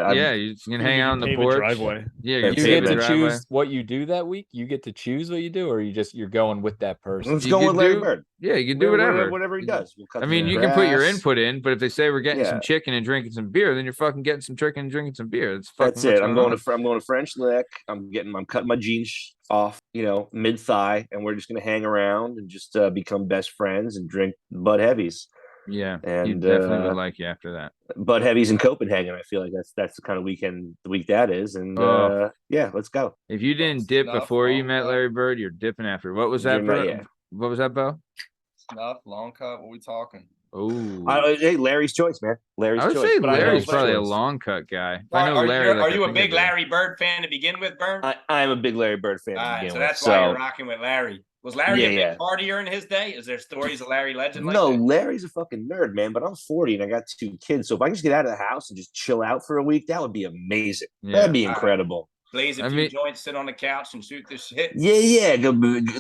just gonna hang out on the Pave a porch. driveway. Yeah, That's You it, get the to man. driveway. choose what you do that week. You get to choose what you do, or you're going with that person. Let's You go could with Larry do- Bird. Yeah, you can do whatever. Whatever he does. We'll cut I mean, the you can put your grass. input in, but if they say we're getting some Yeah. chicken and drinking some beer, then you're fucking getting some chicken and drinking some beer. That's fucking That's what's it. I'm going on. to French Lick. I'm cutting my jeans off, mid thigh, and we're just gonna hang around and just become best friends and drink Bud Heavies. Yeah, he And definitely would like you after that. Bud Heavies in Copenhagen. I feel like that's the kind of the week that is. And yeah, let's go. If you didn't dip Snuff, before you long met cut. Larry Bird, you're dipping after. What was that, You're not- bro? yeah. What was that, Beau? Snuff, long cut. What we talking? Oh, Hey, Larry's choice, man. Larry's I would choice. say but I know Larry's his probably a choice. long cut guy. I know Are Larry. you, like are you a finger big guy. Larry Bird fan to begin with, Bern? I am a big Larry Bird fan. All to right, begin so with, that's why you're rocking with Larry. Was Larry a big Yeah. partier in his day? Is there stories of Larry Legend? Like No, that? Larry's a fucking nerd, man. But I'm 40 and I got 2 kids. So if I can just get out of the house and just chill out for a week, that would be amazing. Yeah. That'd be incredible. Blaze a I few mean- joints, sit on the couch, and shoot the shit. Yeah. Go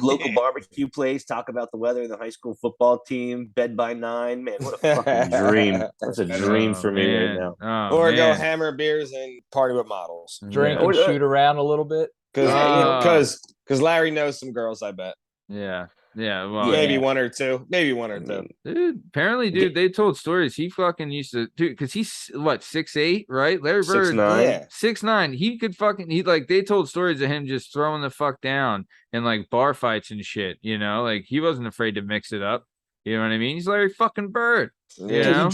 local barbecue place, talk about the weather, the high school football team, bed by 9. Man, what a fucking dream. That's a dream Oh, for me man. right now. Oh, Or go man. hammer beers and party with models. Drink Yeah. and shoot around a little bit. Because Larry knows some girls, I bet. Yeah. Well, Maybe yeah. one or two. Maybe one or two. Dude, apparently, dude, they told stories. He fucking used to, dude, because he's what, 6'8", right? Larry Bird, 6'9". Yeah. 6'9". He could fucking, they told stories of him just throwing the fuck down in like bar fights and shit, like he wasn't afraid to mix it up. You know what I mean? He's Larry fucking Bird. You know?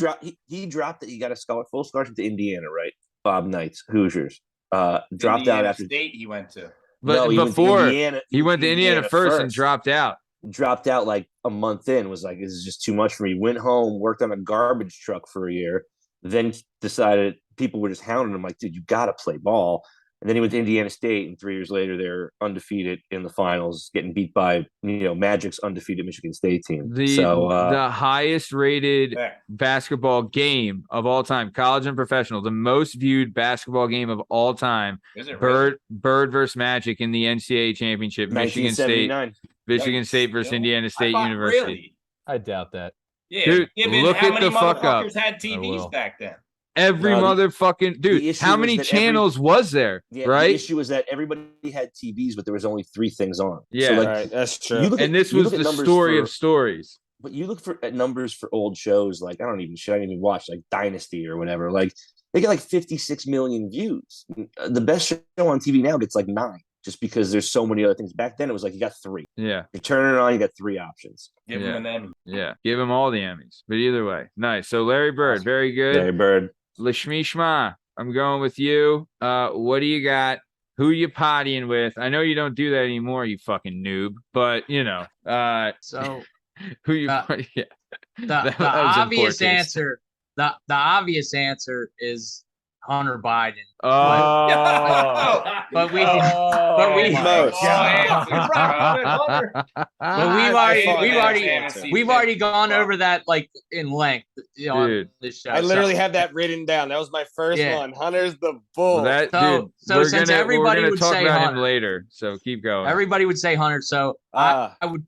He dropped it. He got a full scholarship to Indiana, right? Bob Knight's Hoosiers. Dropped out after State he went to. But No, he went to before Indiana- he went to Indiana first and first. dropped out. Dropped out like a month in, was like, this is just too much for me. Went home, worked on a garbage truck for a year, then decided people were just hounding him like, dude, you gotta play ball. And then he went to Indiana State, and 3 years later, they're undefeated in the finals, getting beat by Magic's undefeated Michigan State team. The highest rated basketball game of all time, college and professional, the most viewed basketball game of all time. Bird versus Magic in the NCAA championship, Michigan State versus Indiana State University. Really? I doubt that. Yeah, Dude, look at the fuck up. Had TVs back then. Every motherfucking dude. How many channels was there? Right. The issue was that everybody had TVs, but there was only 3 things on. Yeah, so right, that's true. And this was the story of stories. But you look at numbers for old shows, like I don't even watch like Dynasty or whatever. Like they get like 56 million views. The best show on TV now gets like 9, just because there's so many other things. Back then it was like you got 3. Yeah. You're turning it on, you got 3 options. Give him an Emmy. Yeah, give him all the Emmys. But either way, nice. So Larry Bird, very good. Larry Bird. Lasmeeshma, I'm going with you. What do you got? Who you pottying with? I know you don't do that anymore, you fucking noob. But So who you? the obvious answer. The obvious answer is Hunter Biden. Oh, but we've already gone over that like in length on this show. I literally have that written down. That was my first one. Hunter's the bull. Well, so since everybody would talk say about Hunter him later, so keep going. Everybody would say Hunter. So I would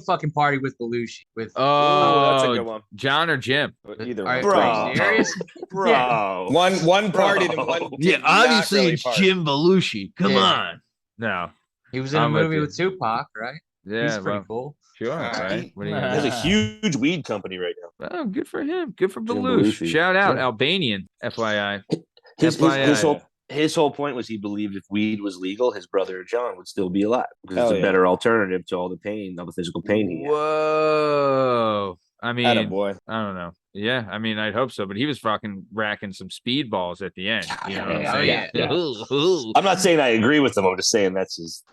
fucking party with Belushi. With that's a good one. John or Jim? Either one. Bro. Serious? Bro. Yeah. One party and one. Yeah, obviously really it's party. Jim Belushi. Come on. No. He was in a movie with Tupac, right? Yeah, he's pretty cool. Sure, right? What He has a huge weed company right now. Oh, good for him. Good for Belushi. Shout out, Albanian, FYI. His whole point was he believed if weed was legal, his brother John would still be alive because it's a better alternative to all the physical pain he had. Whoa. I mean, I don't Attaboy. know. Yeah, I mean, I'd hope so, but he was fucking racking some speedballs at the end. You know what I'm saying? Yeah. I'm not saying I agree with him. I'm just saying that's his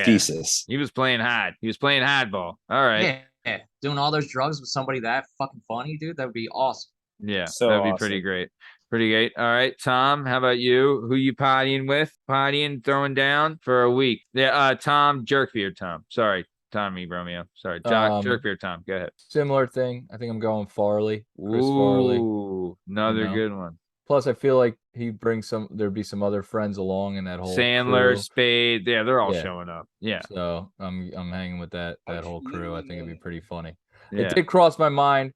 thesis. He was playing hard. He was playing hardball. All right. Yeah. Doing all those drugs with somebody that fucking funny, dude, that would be awesome. Yeah, So that'd be awesome. pretty great. Pretty great. All right, Tom, how about you? Who you pottying with? Pottying, throwing down for a week. Yeah, Tom, Jerkbeard Tom. Sorry. Tommy Romeo. Sorry. Jerkbeard Tom. Go ahead. Similar thing. I think I'm going Farley. Chris Farley. Another good one. Plus, I feel like he brings there'd be some other friends along in that whole Sandler, crew. Spade. Yeah, they're all showing up. Yeah. So I'm hanging with that whole crew. I think it'd be pretty funny. Yeah. It did cross my mind.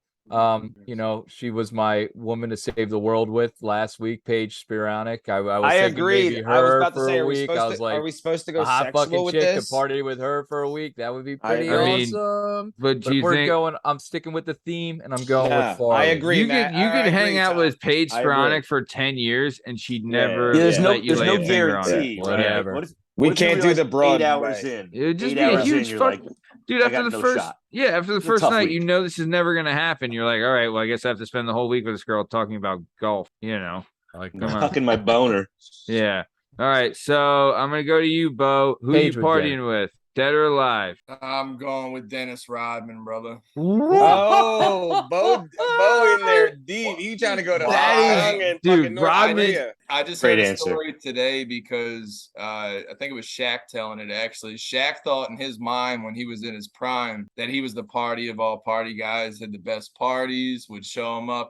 She was my woman to save the world with last week, Paige Spironic. I was thinking agreed. maybe I was her about to for say, a week. I was like, are we supposed to go a hot sexual fucking with chick this? to party with her for a week. That would be pretty I mean, awesome. but do if you we're think going? I'm sticking with the theme, and I'm going with Farley. I agree. You Matt. could you could hang out Tom. with Paige I agree. Spironic for 10 years and she'd never there's let you no lay a finger on guarantee. it. Whatever. We can't do the broad 8 hours way. in. It would just 8 be a hours huge in, fuck. Dude, I after got the no first shot. after the It's a first tough night, week. you know this is never gonna happen. You're like, all right, well, I guess I have to spend the whole week with this girl talking about golf, Like, Come on. Tucking my boner. Yeah. All right. So I'm gonna go to you, Beau. Who Paige you would get partying with? Dead or alive? I'm going with Dennis Rodman, brother. Oh, Beau in there deep. He trying to go to Hong Kong and Dude, fucking North Rodman- Korea. I just Great heard a answer. story today because I think it was Shaq telling it actually. Shaq thought in his mind when he was in his prime that he was the party of all party guys, had the best parties, would show him up,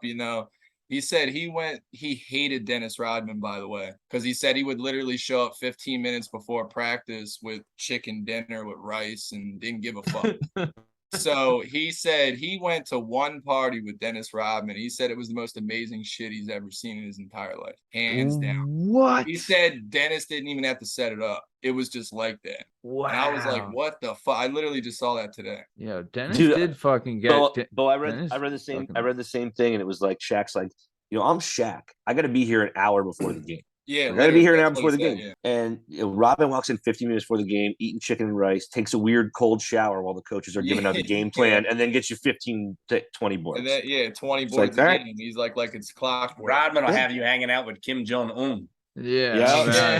He said he hated Dennis Rodman, by the way, because he said he would literally show up 15 minutes before practice with chicken dinner with rice and didn't give a fuck. So he said he went to one party with Dennis Rodman. He said it was the most amazing shit he's ever seen in his entire life, hands down. What? He said Dennis didn't even have to set it up. It was just like that. Wow. And I was like, what the fuck? I literally just saw that today. Yeah, Dennis Dude, did fucking get. But I Dennis read the same fucking- I read the same thing, and it was like Shaq's like, I'm Shaq. I got to be here an hour before the game. Yeah, I got to be here an hour that's what before the he game. said, And Robin walks in 15 minutes before the game, eating chicken and rice, takes a weird cold shower while the coaches are giving out the game plan, and then gets you 15 to 20 boards. And then, 20 It's boards like, a all right. game. He's like it's clockwork. Rodman will have you hanging out with Kim Jong-un. Yeah.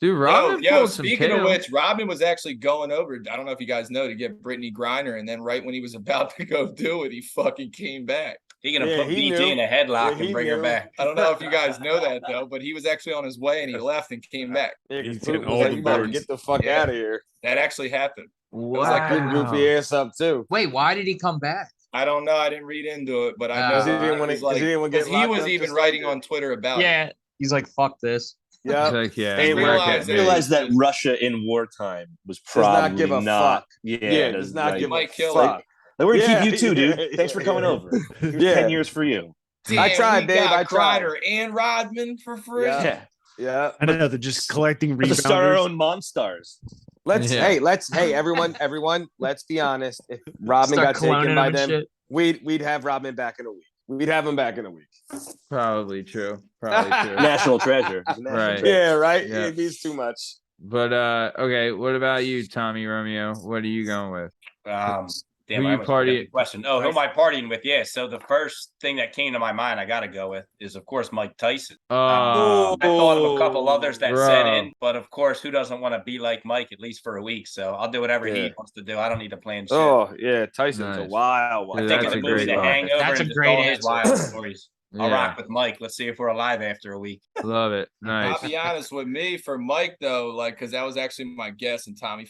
Dude, Robin Yo, pulled some speaking of tail. which, Robin was actually going over, I don't know if you guys know, to get Brittany Griner, and then right when he was about to go do it, he fucking came back. He gonna Yeah, put he BJ knew. in a headlock Yeah, he and bring her knew. back. I don't know if you guys know that though, but he was actually on his way and he left and came back. Yeah, He's 'cause getting Boot all was like, the "You better birds." get the fuck Yeah. out of here." That actually happened. Wow. like Good goofy ass up too. Wait, why did he come back? I don't know. I didn't read into it, but I Because know he didn't it wanna- was 'cause he didn't wanna get he locked was up even just writing like on Twitter about it. Yeah, he's like, fuck this. Yeah, It's like, yeah, Hey, work realize it, it. man. Realize that Russia in wartime was Does not probably give a not. fuck. Yeah, does not give Might a kill fuck. Like, we're gonna Yeah, keep you too, dude. yeah, Thanks for coming over. Here's Yeah. 10 years for you. Damn, I tried, we Dave, got I tried. Kreider and Rodman for free. Yeah. Yeah. Yeah. I know they're just collecting To start our rebounders. own Monstars. Hey, everyone, let's be honest. If Rodman Start got taken cloning by him and them, shit. we'd have Rodman back in a week. We'd have him back in a week. Probably true. Probably true. National treasure. National Right. treasure. Yeah, right. Yeah. He's too much. But okay, what about you, Tommy Romeo? What are you going with? Damn, Who I you almost forgot party- the question. Oh, who am I partying with? Yeah. So the first thing that came to my mind, I got to go with, is of course Mike Tyson. I thought of a couple others that set bro. in, but of course, who doesn't want to be like Mike at least for a week? So I'll do whatever he Yeah. wants to do. I don't need to plan shit. Oh yeah, Tyson's a Nice. wild one. Dude, I that's think a of the movie great The one. Hangover. That's and a just great all his answer. wild stories. I'll Yeah, rock with Mike. Let's see if we're alive after a week. love it. Nice. I'll be honest with me for Mike though, like because that was actually my guess, and Tommy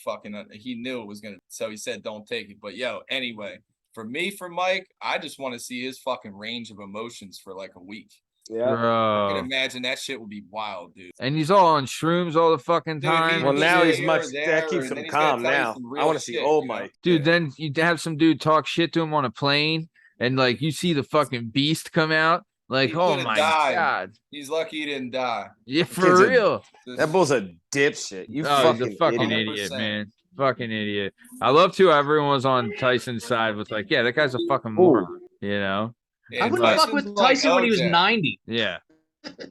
he knew it was gonna, so he said don't take it. But yo, anyway, for me, for Mike, I just want to see his fucking range of emotions for like a week. Yeah. I can Bro. imagine that shit would be wild, dude. And he's all on shrooms all the fucking Dude, time. Well, He's now he's here much. or there, That keeps and then him he's gonna calm tell you now. some I real want to see shit, old you know? Mike. Dude, then you have some dude talk shit to him on a plane, and like you see the fucking beast come out. Like, He oh could've my died. god. He's lucky he didn't die. Yeah, Kid's for a- real. That bull's a dipshit. You Oh, he's a fucking idiot. idiot, 100%. man. Fucking idiot. I loved who everyone was on Tyson's side with like, yeah, that guy's a fucking moron. You know? I And wouldn't fuck Tyson's with like Tyson when he was OJ. 90. Yeah.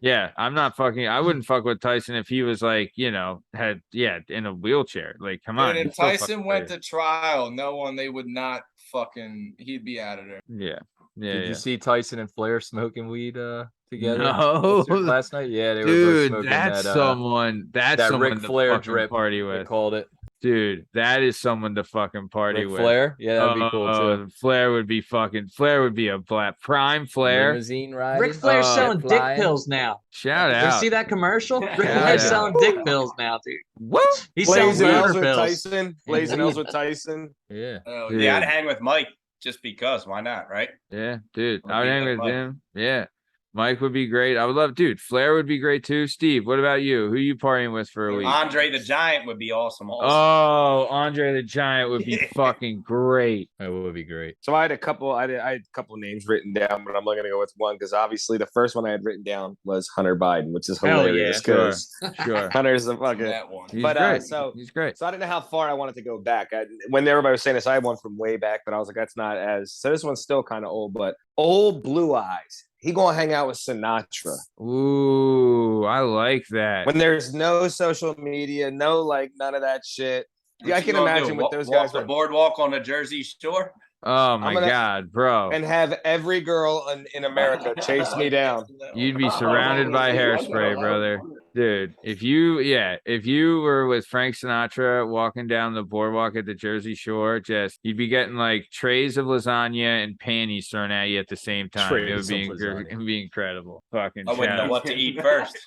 Yeah. I wouldn't fuck with Tyson if he was like, you know, in a wheelchair. Like, come on. Dude, if he's still Tyson fucking went crazy. to trial, they would not fucking, he'd be out of there. Yeah. Yeah. Did yeah. you see Tyson and Flair smoking weed together No. last night? Yeah, they were both Dude, smoking that's that, someone. That's that someone Ric to Flair fucking drip. party They with. called it Dude, that is someone to fucking party Ric with. Flair. Yeah, that'd be cool too. Flair would be a prime Flair. Limousine ride. Ric Flair's selling dick flying. pills now. Shout You out. see that commercial? Ric Shout Flair's out. selling dick pills now, dude. What? He's selling Blazing L's booger with pills. Tyson. Blazing L's with Tyson. Yeah. Oh, Dude. Yeah, I'd hang with Mike just because. Why not? Right? Yeah, dude. Would I would be hang like with Mike. him. Yeah. Mike would be great. I would love, dude. Flair would be great too. Steve, what about you? Who you partying with for a week? Andre the Giant would be awesome. Also. Oh, Andre the Giant would be fucking great. That would be great. So I had a couple. I had a couple names written down, but I'm only gonna go with one because obviously the first one I had written down was Hunter Biden, which is Hell hilarious yeah. because Sure. Hunter's a fucking. that one. He's But, great. so- He's great. So I didn't know how far I wanted to go back. When everybody was saying this, I had one from way back, but I was like, that's not as. So this one's still kind of old, but old Blue Eyes. He gonna hang out with Sinatra Ooh, I like that. when there's no social media, no like none of that shit. Yeah, I What you can gonna imagine do? what those Walk guys the were. boardwalk on the Jersey Shore. Oh my gonna- god, bro. And have every girl in America chase me down. You'd be surrounded by hairspray, brother. Dude, if you were with Frank Sinatra walking down the boardwalk at the Jersey Shore, you'd be getting like trays of lasagna and panties thrown at you at the same time. It would Trays of lasagna. it would be incredible. Fucking I wouldn't know shout what to eat first.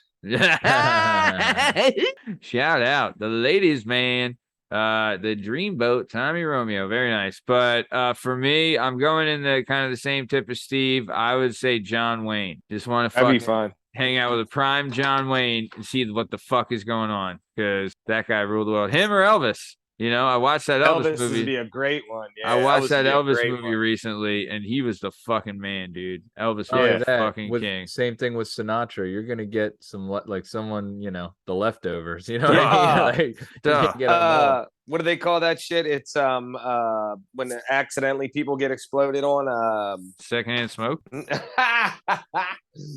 Shout out the ladies, man. The dreamboat, Tommy Romeo, very nice. But for me, I'm going in the kind of the same tip as Steve. I would say John Wayne. Just want to That'd be fucking fun. hang out with a prime John Wayne and see what the fuck is going on, because that guy ruled the world. Him or Elvis? You know, I watched that Elvis, Elvis movie. would be a great one. Yeah, I watched Elvis that would be a Elvis great movie one. recently, and he was the fucking man, dude. Elvis Oh, was yeah, the that. fucking With, king. Same thing with Sinatra. You're gonna get some like someone, the leftovers. You know what Duh. I mean? Like, you Duh. can't get 'em all. What do they call that shit? It's when accidentally people get exploded on. Secondhand smoke.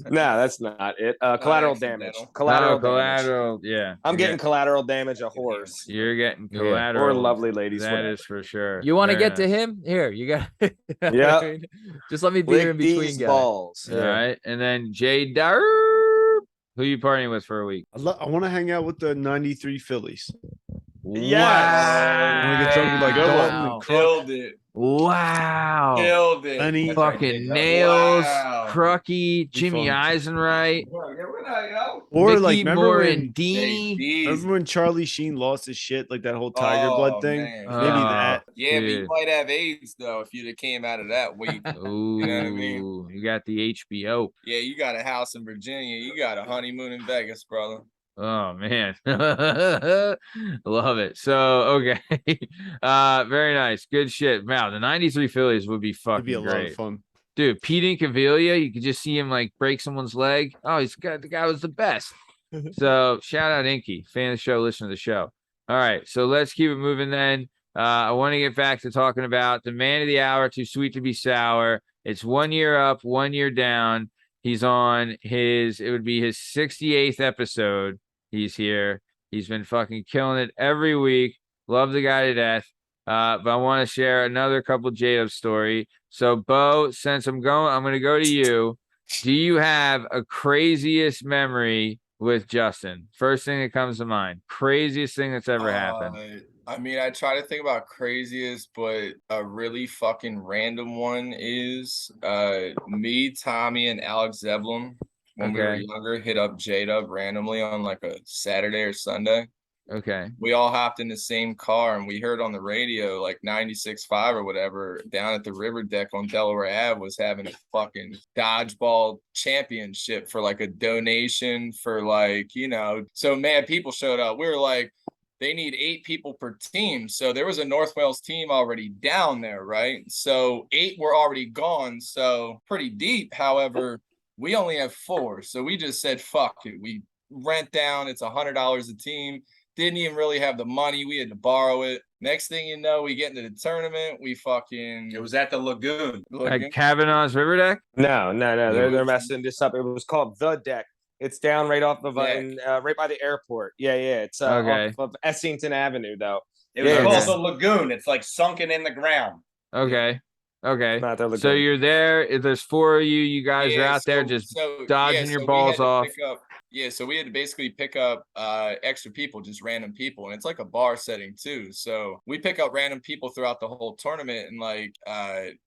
No, that's not it. Collateral accidental. damage. Collateral damage. Collateral. Yeah, I'm getting collateral damage. A horse You're getting Yeah. collateral. or lovely ladies. That whatever. is for sure. You want to Very get to nice. him? Here, you got. Yeah. Just let me be Lick in between, these guys. balls. All right, and then JDUB. Who you partying with for a week? I want to hang out with the '93 Phillies. Yes. Wow. Wanna get drunk with, like, Good Dalton one. and Crook. Killed it. Wow. Killed it. Lenny. That's right, Fucking J-Dub. Nails, Wow. Crucky, Jimmy fun. Eisenwright, Or Mickey like, remember when Morandini. remember when Charlie Sheen lost his shit, like that whole tiger blood thing? Man. Maybe that. Yeah, but you dude. might have AIDS though if you'd have came out of that week. Ooh, You know what I mean? you got the HBO. Yeah, you got a house in Virginia. You got a honeymoon in Vegas, brother. Oh man. Love it. So okay. Very nice. Good shit. Wow, the 93 Phillies would be fucking It'd be a lot great. of fun. Dude, Pete Incaviglia, you could just see him like break someone's leg. Oh, the guy was the best. So shout out Inky, fan of the show, listen to the show. All right, so let's keep it moving then. I want to get back to talking about the man of the hour, Too Sweet to Be Sour. It's 1 year up, 1 year down. He's on it would be his 68th episode. He's here. He's been fucking killing it every week. Love the guy to death. But I want to share another couple JDUB story. So, Beau, since I'm going to go to you. Do you have a craziest memory with Justin? First thing that comes to mind. Craziest thing that's ever happened. I mean, I try to think about craziest, but a really fucking random one is me, Tommy, and Alex Zeblum when we were younger hit up JDUB randomly on like a Saturday or Sunday. Okay. We all hopped in the same car and we heard on the radio like 96.5 or whatever down at the river deck on Delaware Ave was having a fucking dodgeball championship for like a donation for like, you know, so mad people showed up. We were like, they need 8 people per team. So there was a North Wales team already down there, right? So 8 were already gone. So pretty deep. However, we only have 4. So we just said, fuck it. We rent down. It's $100 a team. Didn't even really have the money. We had to borrow it. Next thing you know, we get into the tournament. It was at the Lagoon. At Kavanaugh's River Deck? No. They're messing this up. It was called The Deck. It's down right off of right by the airport. Yeah. It's off of Essington Avenue, though. It was called the Lagoon. It's like sunken in the ground. Okay. So Lagoon. you're there. If there's 4 of you, you guys are out there just dodging your balls off. So we had to basically pick up extra people, just random people. And it's like a bar setting too. So we pick up random people throughout the whole tournament. And like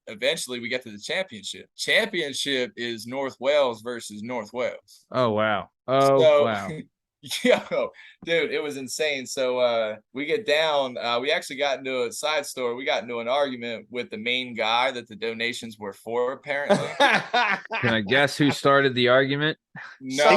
eventually we get to the championship. Championship is North Wales versus North Wales. Oh, wow. Wow. Yo, dude, it was insane. So we get down. We actually got into a side story. We got into an argument with the main guy that the donations were for, apparently. Can I guess who started the argument? No,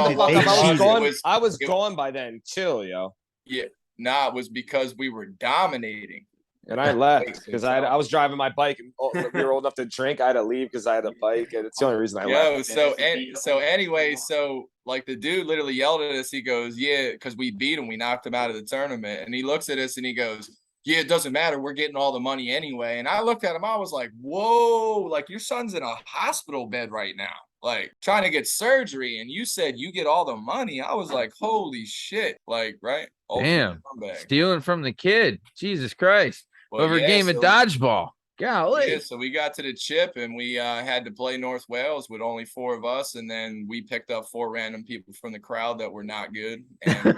I was gone by then. Chill, yo. Yeah, it was because we were dominating. And I left because I was driving my bike and we were old enough to drink. I had to leave because I had a bike, and it's the only reason I left. So like the dude literally yelled at us. He goes, "Yeah," because we beat him. We knocked him out of the tournament, and he looks at us and he goes, "Yeah, it doesn't matter. We're getting all the money anyway." And I looked at him. I was like, "Whoa! Like your son's in a hospital bed right now, like trying to get surgery, and you said you get all the money." I was like, "Holy shit!" Like, right? Damn, stealing from the kid. Jesus Christ. Well, over a game of dodgeball. Golly. Yeah, so we got to the chip and we had to play North Wales with only 4 of us, and then we picked up 4 random people from the crowd that were not good, and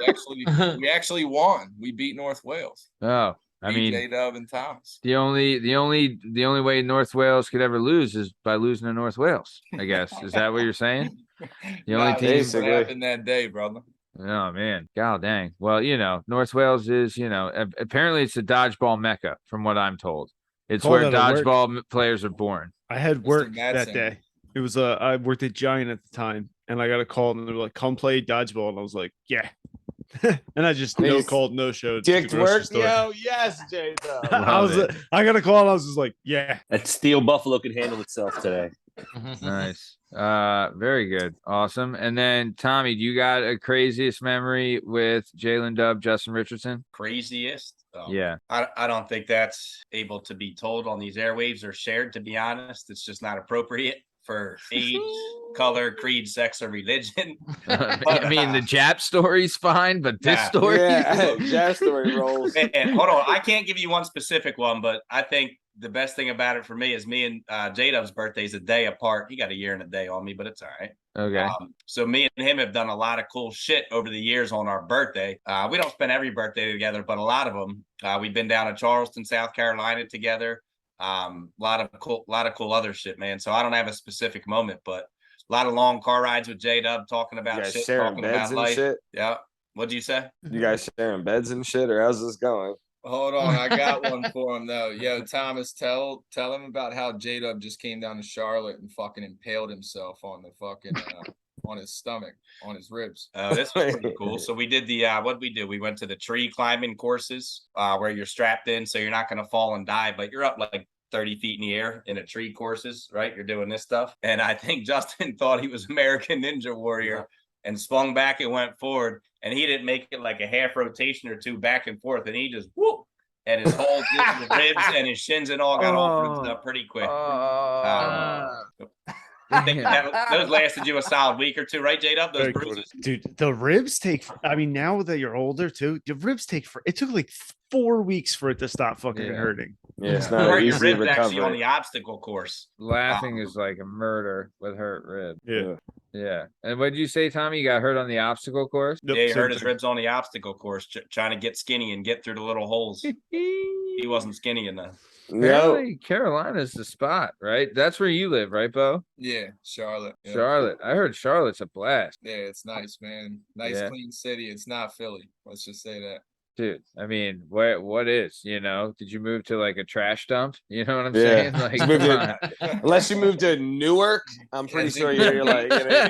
we actually won. We beat North Wales. Oh, I mean, JDUB and Thomas. The only way North Wales could ever lose is by losing to North Wales. I guess is that what you're saying? The only team that happened that day, brother. Oh man, god dang. Well, North Wales is, apparently it's the dodgeball mecca, from what I'm told. It's where dodgeball players are born. I had work that day. It was I worked at Giant at the time, and I got a call, and they were like, "Come play dodgeball," and I was like, "Yeah." And I just no showed. Dicked work, yo, yes, Jay. I got a call, and I was just like, "Yeah." That steel buffalo could handle itself today. Nice. Very good. Awesome. And then Tommy, do you got a craziest memory with Jalen Dub, Justin Richardson? Craziest? Yeah. I don't think that's able to be told on these airwaves or shared, to be honest. It's just not appropriate for age, color, creed, sex, or religion. I mean, the Jap story's fine, but this story, Jap story rolls. Man, hold on, I can't give you one specific one, but I think the best thing about it for me is me and JDUB's birthday's a day apart. He got a year and a day on me, but it's all right. Okay. So me and him have done a lot of cool shit over the years on our birthday. We don't spend every birthday together, but a lot of them. We've been down to Charleston, South Carolina together. A lot of cool other shit, man. So I don't have a specific moment, but a lot of long car rides with JDUB talking about shit, talking about life. Shit? Yeah. What'd you say? You guys sharing beds and shit, or how's this going? Hold on, I got one for him though. Yo, Thomas, tell him about how JDUB just came down to Charlotte and fucking impaled himself on the fucking on his stomach, on his ribs. This was pretty cool. So we did the what'd we do? We went to the tree climbing courses where you're strapped in, so you're not gonna fall and die, but you're up like 30 feet in the air in a tree courses, right? You're doing this stuff. And I think Justin thought he was American Ninja Warrior and swung back and went forward. And he didn't make it like a half rotation or two back and forth. And he just whoop. And his whole ribs and his shins and all got all bruised up pretty quick. I think those lasted you a solid week or two, right, JDUB? Those bruises? Dude, the ribs take, I mean, now that you're older too, the ribs take, it took like 4 weeks for it to stop fucking hurting. Yeah, it's You not hurt an your easy ribs actually on recovery. the obstacle course. Laughing is like a murder with hurt rib. Yeah. Yeah. And what did you say, Tommy? You got hurt on the obstacle course? Nope, Yeah, he same hurt his thing. ribs on the obstacle course, trying to get skinny and get through the little holes. He wasn't skinny enough. No, Apparently, Carolina's the spot, right? That's where you live, right, Beau? Yeah, Charlotte. Yeah. Charlotte. I heard Charlotte's a blast. Yeah, it's nice, man. Nice, Yeah. clean city. It's not Philly. Let's just say that. Dude, I mean, what is, you know? Did you move to like a trash dump? You know what I'm Yeah. saying? Like, You moved come to- on. unless you move to Newark, I'm pretty sure you're like, you know what I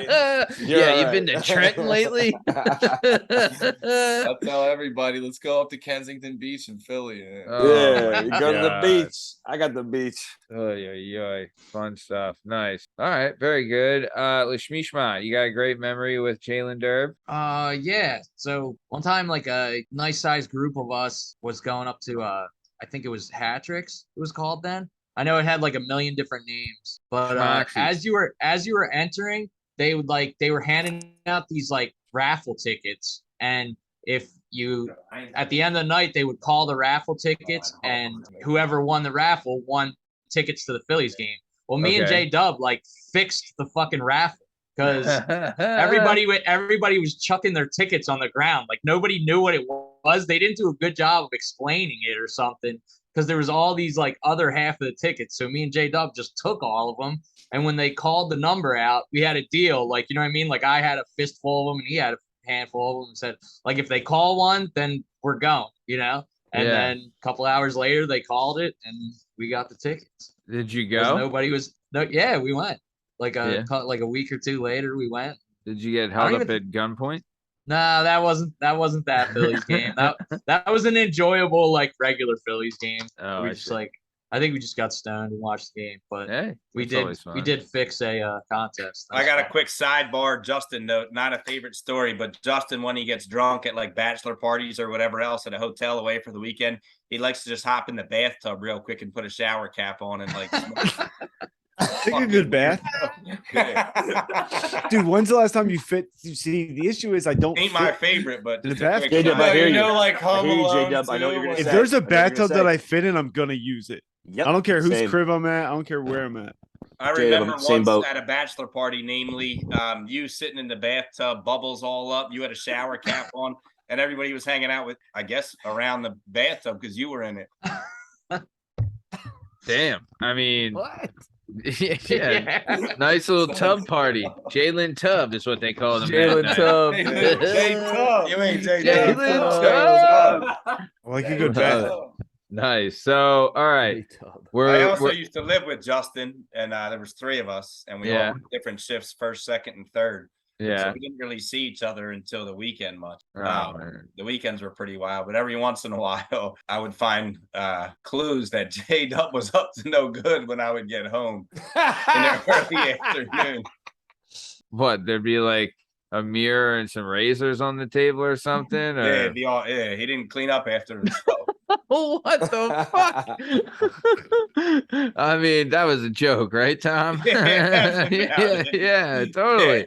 mean? You're Yeah, all you've been to right. Trenton lately? I'll tell everybody, let's go up to Kensington Beach in Philly. Yeah. Oh, Yeah, you go to the God. beach. I got the beach. Oh, yeah. Fun stuff. Nice. All right. Very good. Lasmeeshma, you got a great memory with Jalen Derb? Yeah. So one time, like a nice sized group of us was going up to I think it was Hatrix, it was called then. I know it had like a million different names, but as you were entering, they were handing out these like raffle tickets, and if you at the end of the night they would call the raffle tickets, and whoever won the raffle won tickets to the Phillies game. Well, me and JDUB like fixed the fucking raffle because everybody was chucking their tickets on the ground. Like nobody knew what it was. They didn't do a good job of explaining it or something because there was all these like other half of the tickets. So me and JDUB just took all of them. And when they called the number out, we had a deal. Like, you know what I mean? Like I had a fistful of them and he had a handful of them and said, like, if they call one, then we're going, you know? And then a couple hours later, they called it and we got the tickets. Did you go? Yeah, we went. Like a week or two later, we went. Did you get held up at gunpoint? No, that wasn't that Phillies game. That was an enjoyable like regular Phillies game. Oh, I think we just got stoned and watched the game, but hey, we did fix a contest. I got a quick sidebar Justin note, not a favorite story, but Justin, when he gets drunk at like bachelor parties or whatever else at a hotel away for the weekend, he likes to just hop in the bathtub real quick and put a shower cap on and like Take a good bath. Dude, when's the last time you see, the issue is I don't ain't my favorite, but the bath. JDUB, I hear you. like Home Alone JDUB, I know what you're gonna If say. there's a I know what you're gonna bathtub say. that I fit in, I'm gonna use it. Yep. I don't care whose Same. crib I'm at. I don't care where I'm at. I remember Same once boat. at a bachelor party, namely, you sitting in the bathtub, bubbles all up. You had a shower cap on, and everybody was hanging out with, I guess, around the bathtub because you were in it. Damn. I mean, What? yeah. Nice little tub party. Jalen Tub is what they call them. Jalen Tubb. You ain't Jalen Tub. I like a good bath. Nice. So, all right. I also used to live with Justin, and there was 3 of us, and we all Yeah. had different shifts, first, second, and third. Yeah. So we didn't really see each other until the weekend much. Oh, man. The weekends were pretty wild, but every once in a while, I would find clues that JDUB was up to no good when I would get home in the early afternoon. What? There'd be like a mirror and some razors on the table or something? Or... Yeah, he didn't clean up after himself. What the fuck? I mean, that was a joke, right, Tom? Yeah, totally.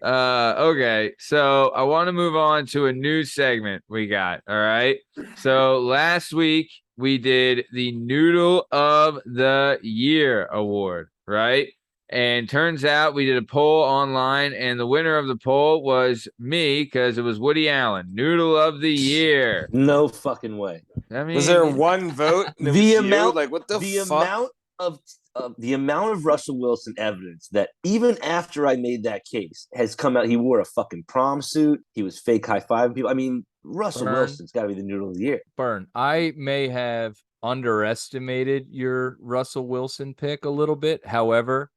Okay, so I want to move on to a new segment we got. All right. So last week we did the Noodle of the Year award, right? And turns out we did a poll online, and the winner of the poll was me because it was Woody Allen, Noodle of the Year. No fucking way. I mean, Was there one vote? And it was The you? amount, like what the fuck? the amount of Russell Wilson evidence that even after I made that case has come out. He wore a fucking prom suit. He was fake high-fiving people. I mean, Russell Bern. Wilson's got to be the Noodle of the Year. Bern, I may have underestimated your Russell Wilson pick a little bit. However,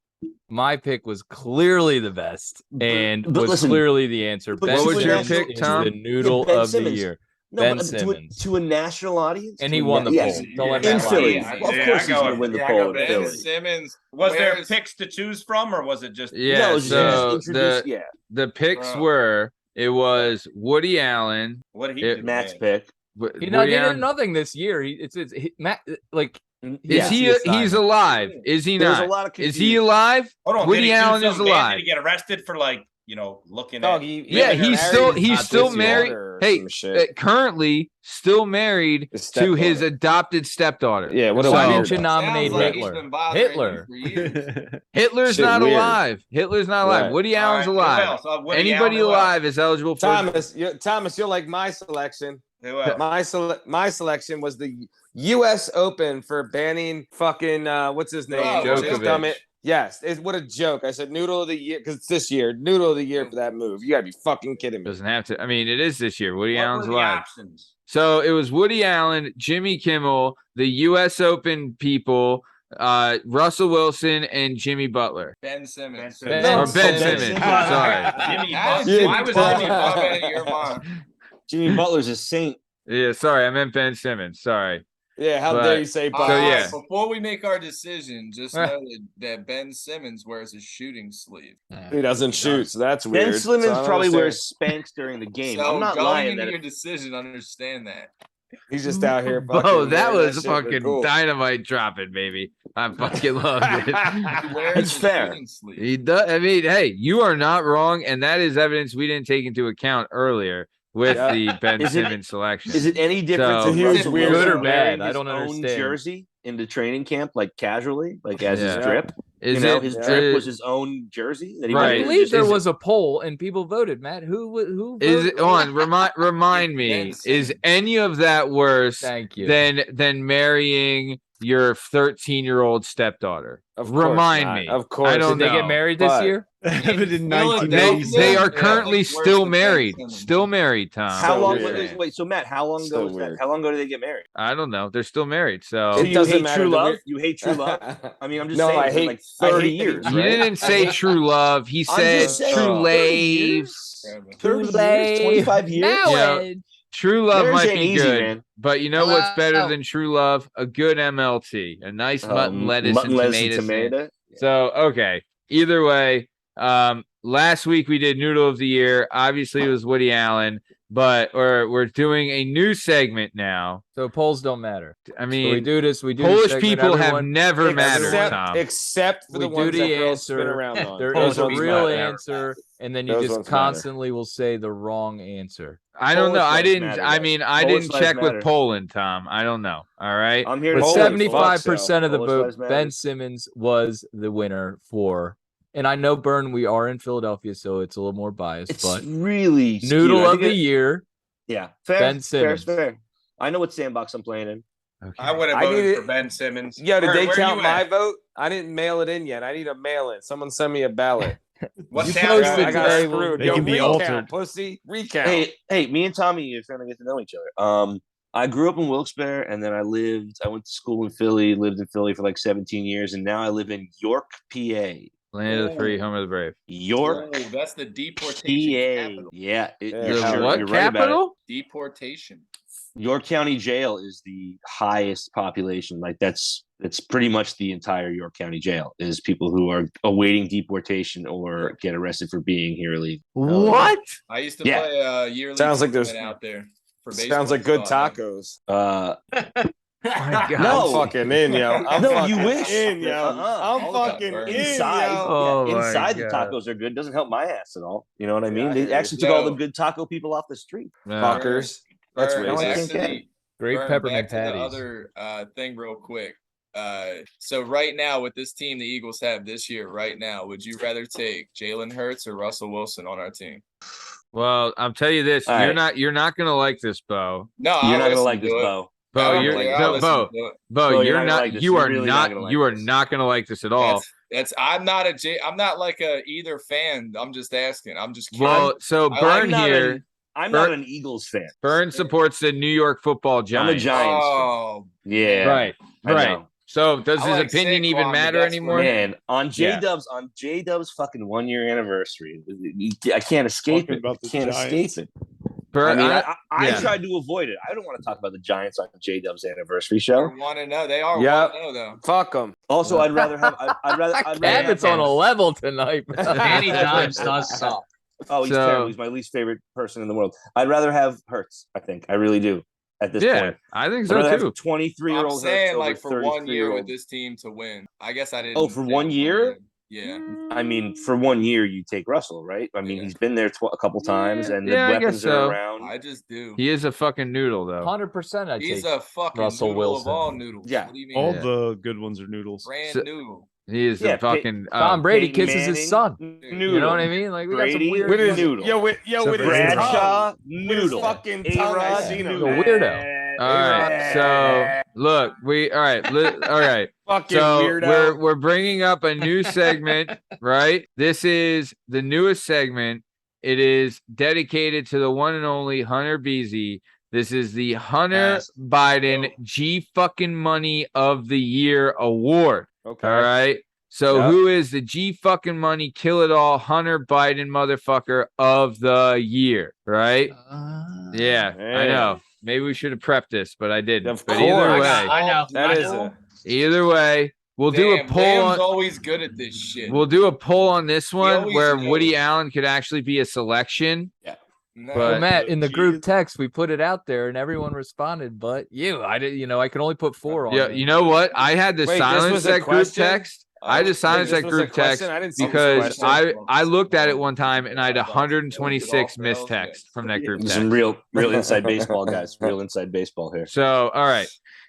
my pick was clearly the best and But was listen, clearly the answer. but Ben what was your Simmons pick, is Tom? The Noodle Ben of the Simmons. Year. No, Ben but Simmons. to a national audience, And to he a won the yes, poll. Don't let in Matt lie. Philly. Yeah, Well, of yeah, course I he's go going to with- win the yeah, I poll go in Ben Philly. Simmons. Was there Where's- picks to choose from, or was it just? yeah. No, it's So just introduced. the picks Bro. were it was Woody Allen. What did he It- do? Matt's man? pick. He Woody did Allen- nothing this year. Matt, like, Is he? He's alive? Is he There's a not? lot of Is he confusion. alive? Hold on, Woody did he do Allen is something bad? alive. Did he get arrested for looking Dog, at? Yeah, married he's his still daughter married. or Hey, some shit. currently still married His to his stepdaughter. adopted stepdaughter. Yeah, what a why weirdo. didn't you nominate Sounds like he's Hitler? been bothering Hitler. you for years. Hitler's Shit not weird. alive. Hitler's not alive. Right. Woody All Allen's right, who alive. else? Woody Anybody Allen, who else? alive is eligible for. Thomas, you'll like my selection. Who else? My selection was the U.S. Open for banning fucking what's his name? Oh, Djokovic. Dumb it. Yes, what a joke. I said Noodle of the Year because it's this year. Noodle of the Year for that move. You gotta be fucking kidding me. Doesn't have to. I mean, it is this year. Woody What Allen's were the alive. options? So it was Woody Allen, Jimmy Kimmel, the U.S. Open people, Russell Wilson, and Jimmy Butler. Ben Simmons. Ben Or Simmons. Ben Ben Simmons. Simmons. Sorry. Jimmy How Butler. did Why was Jimmy Jimmy pop Butler? out of your mind? Jimmy Butler's a saint. Yeah, sorry. I meant Ben Simmons. Sorry. Yeah, how But- dare you say So, Bob? yeah. Before we make our decision, just know that Ben Simmons wears a shooting sleeve. He doesn't shoot, so that's weird. Ben Simmons So I don't probably understand. wears Spanx during the game. So I'm not going lying. into That your decision, understand that. He's just out here. Bo, fucking that wearing was shit, but fucking cool. dynamite dropping, baby. I fucking loved it. He wears It's a fair. shooting sleeve. He does. I mean, hey, you are not wrong, and that is evidence we didn't take into account earlier with Yeah. the Ben Is it- Simmons selection. Is it any different So- than Is it Russell weird Wilson or bad? wearing I his don't own understand. jersey into training camp, like casually, like as Yeah. his drip? Is you know, it his Yeah. drip was his own jersey that he Right. I went in. believe there Is- was a poll and people voted. Matt, who Is voted? it on? Remind me. Ben Is Simmons. any of that worse Thank you. than marrying your 13-year-old stepdaughter? Of course Remind not. me. Of course. I don't Did they know. get married this but- year? Happened in They- They, 1996. they are Yeah, currently like worse still than Ben married. Simmons. Still married, Tom. How So long? weird. Wait, so Matt, how long ago So was that? weird. How long ago did they get married? I don't know. They're still married. So So It you doesn't hate matter. true The love? weird- You hate true love? I mean, I'm just No, saying. I it's been hate- like I 30 hate that years. he right? didn't say true love. He I'm said just saying, true 30 years? laves. 30 years, Lay 25 years. Now Yeah. Ed. True love Marriage might ain't be easy, good, man. but you know what's better Hello. than true love? A good MLT, a nice mutton, lettuce, mutton, and lettuce, tomatoes. and tomato. So okay. Either way, last week we did Noodle of the Year. Obviously, it was Woody Allen, but we're doing a new segment now. So polls don't matter. I So we mean, do this. We do Polish this segment, people have everyone. never mattered, Tom. except for We the do ones the that girls spin answer. around on. There Those is a ones real matter. answer, and then you Those just ones matter. constantly will say the wrong answer. I don't know. Polish I lives didn't. matter, I guys. mean, I Polish didn't lives check matter. with Poland, Tom. I don't know. All right. I'm here But to Holy say fuck, 75% of the Polish vote, lives matter. Ben Simmons was the winner for. And I know, Bern, we are in Philadelphia, so it's a little more biased, It's but really skewed. Noodle I of think the it- year. Yeah, fair. Ben Fair, Simmons. fair. I know what sandbox I'm playing in. Okay. I would have I voted need for it- Ben Simmons. Yo, did they Where count you my at? vote? I didn't mail it in yet. I need a mail in. Someone send me a ballot. What You town posted you I in? got today. screwed. They Yo, can be recount, altered. pussy. Recount. Hey, me and Tommy are trying to get to know each other. I grew up in Wilkes-Barre, and then I went to school in Philly, lived in Philly for like 17 years, and now I live in York, PA. Land of the free, home of the brave. York, Oh, that's the deportation PA. capital. Yeah, Yeah, you're, hell The sure, what you're right about it. capital? Deportation. York County Jail is the highest population. Like it's pretty much the entire York County Jail is people who are awaiting deportation or get arrested for being here illegally. What? I used to Yeah. play yearly Sounds like tournament there's- out there. for baseball. Sounds like good So, I mean, tacos. My God. No. I'm fucking in, yo. I'm No, fucking you wish. in, yo. I'm All about fucking burgers. in, Inside, yo. Oh, my inside the God. tacos are good. Doesn't help my ass at all. You know what I mean? I They hear you. actually took all the Yo. good taco people off the street. Yeah. Fuckers. That's Burn, No, I back can't to get the- it. Great Burn, peppermint back to the patties. other thing real quick. So right now with this team the Eagles have this year, right now, would you rather take Jalen Hurts or Russell Wilson on our team? Well, I'll tell you this. All right. You're not gonna like this, Bo. No, You're I'll not gonna listen like to this, it. Bo. Bo, I don't you're care. I'll no, listen Bo. to it. Bo, Bo, you're not gonna not. like this. You You're are really not not. gonna like You are this. not gonna like this at all. That's I'm not like a either fan. I'm just asking. I'm just curious. Well, so I- Bern I'm not here. I'm Bern- not an Eagles fan. Bern supports the New York Football I'm a Giants. Giants fan. Oh, Yeah. Right. I Right. know. So does I his like opinion Saquon, even but matter that's anymore? where- Man, on Yeah. J-Dub's fucking 1 year anniversary, I can't escape Talking it. about I the can't Giants. escape it. Bern, I mean, I- I yeah. tried to avoid it. I don't want to talk about the Giants on J-Dub's anniversary They show. want to know. They are Yep. 1-0 though. Fuck them. Also, I'd rather have. I'd rather Cabot's have on a level tonight. Danny Dimes does suck. Oh, he's So- terrible. He's my least favorite person in the world. I'd rather have Hurts. I think I really do. At this Yeah, point, I think I'd so rather have too. 23-year-old. I'm saying Hurts like over for 1 year 33-year-old. with this team to win. I guess I didn't. Oh, for say 1 year? Yeah. I mean, for 1 year, you take Russell, right? I mean, Yeah. he's been there a couple times, and the Yeah, I guess weapons so. are around. I just do. He is a fucking noodle, though. 100%. I He's take. a fucking Russell noodle Wilson. of all noodles. Yeah. What do you mean? All Yeah. the good ones are noodles. Brand So- new. He is Yeah, a fucking. Tom Brady Peyton kisses his Manning, son. Noodle. You know what I mean? Like we got some Brady, weird. With his, Noodle. yo, with his Bradshaw, tongue. With his Noodle. fucking tongue, I A-Rod, seen him. He's a weirdo. All right, so look, all right. Fucking So weirdo. we're bringing up a new segment, right? This is the newest segment. It is dedicated to the one and only Hunter Beasy. This is the Hunter Yes. Biden G fucking Money of the Year award. Okay. All right. So Yep. who is the G fucking Money kill it all Hunter Biden motherfucker of the year? Right? Yeah, I Man. know. Maybe we should have prepped this, but I didn't. Of But course. either way, I know. That I is know. a either way, we'll do a Damn, poll. Liam's On, always good at this shit. we'll do a poll on this one always where knows. Woody Allen could actually be a selection. No, but- Well, Matt, in the group Jeez. text, we put it out there and everyone responded, but you, I did, I can only put 4 on. Yeah, there. you know what? I had to Wait, this silence was a that group question? text. I had to silence This that was a group text question? I didn't see this because question. I looked at it one time and I had 126 missed texts from that group text. Some real inside baseball, guys. Real inside baseball here. So, all right.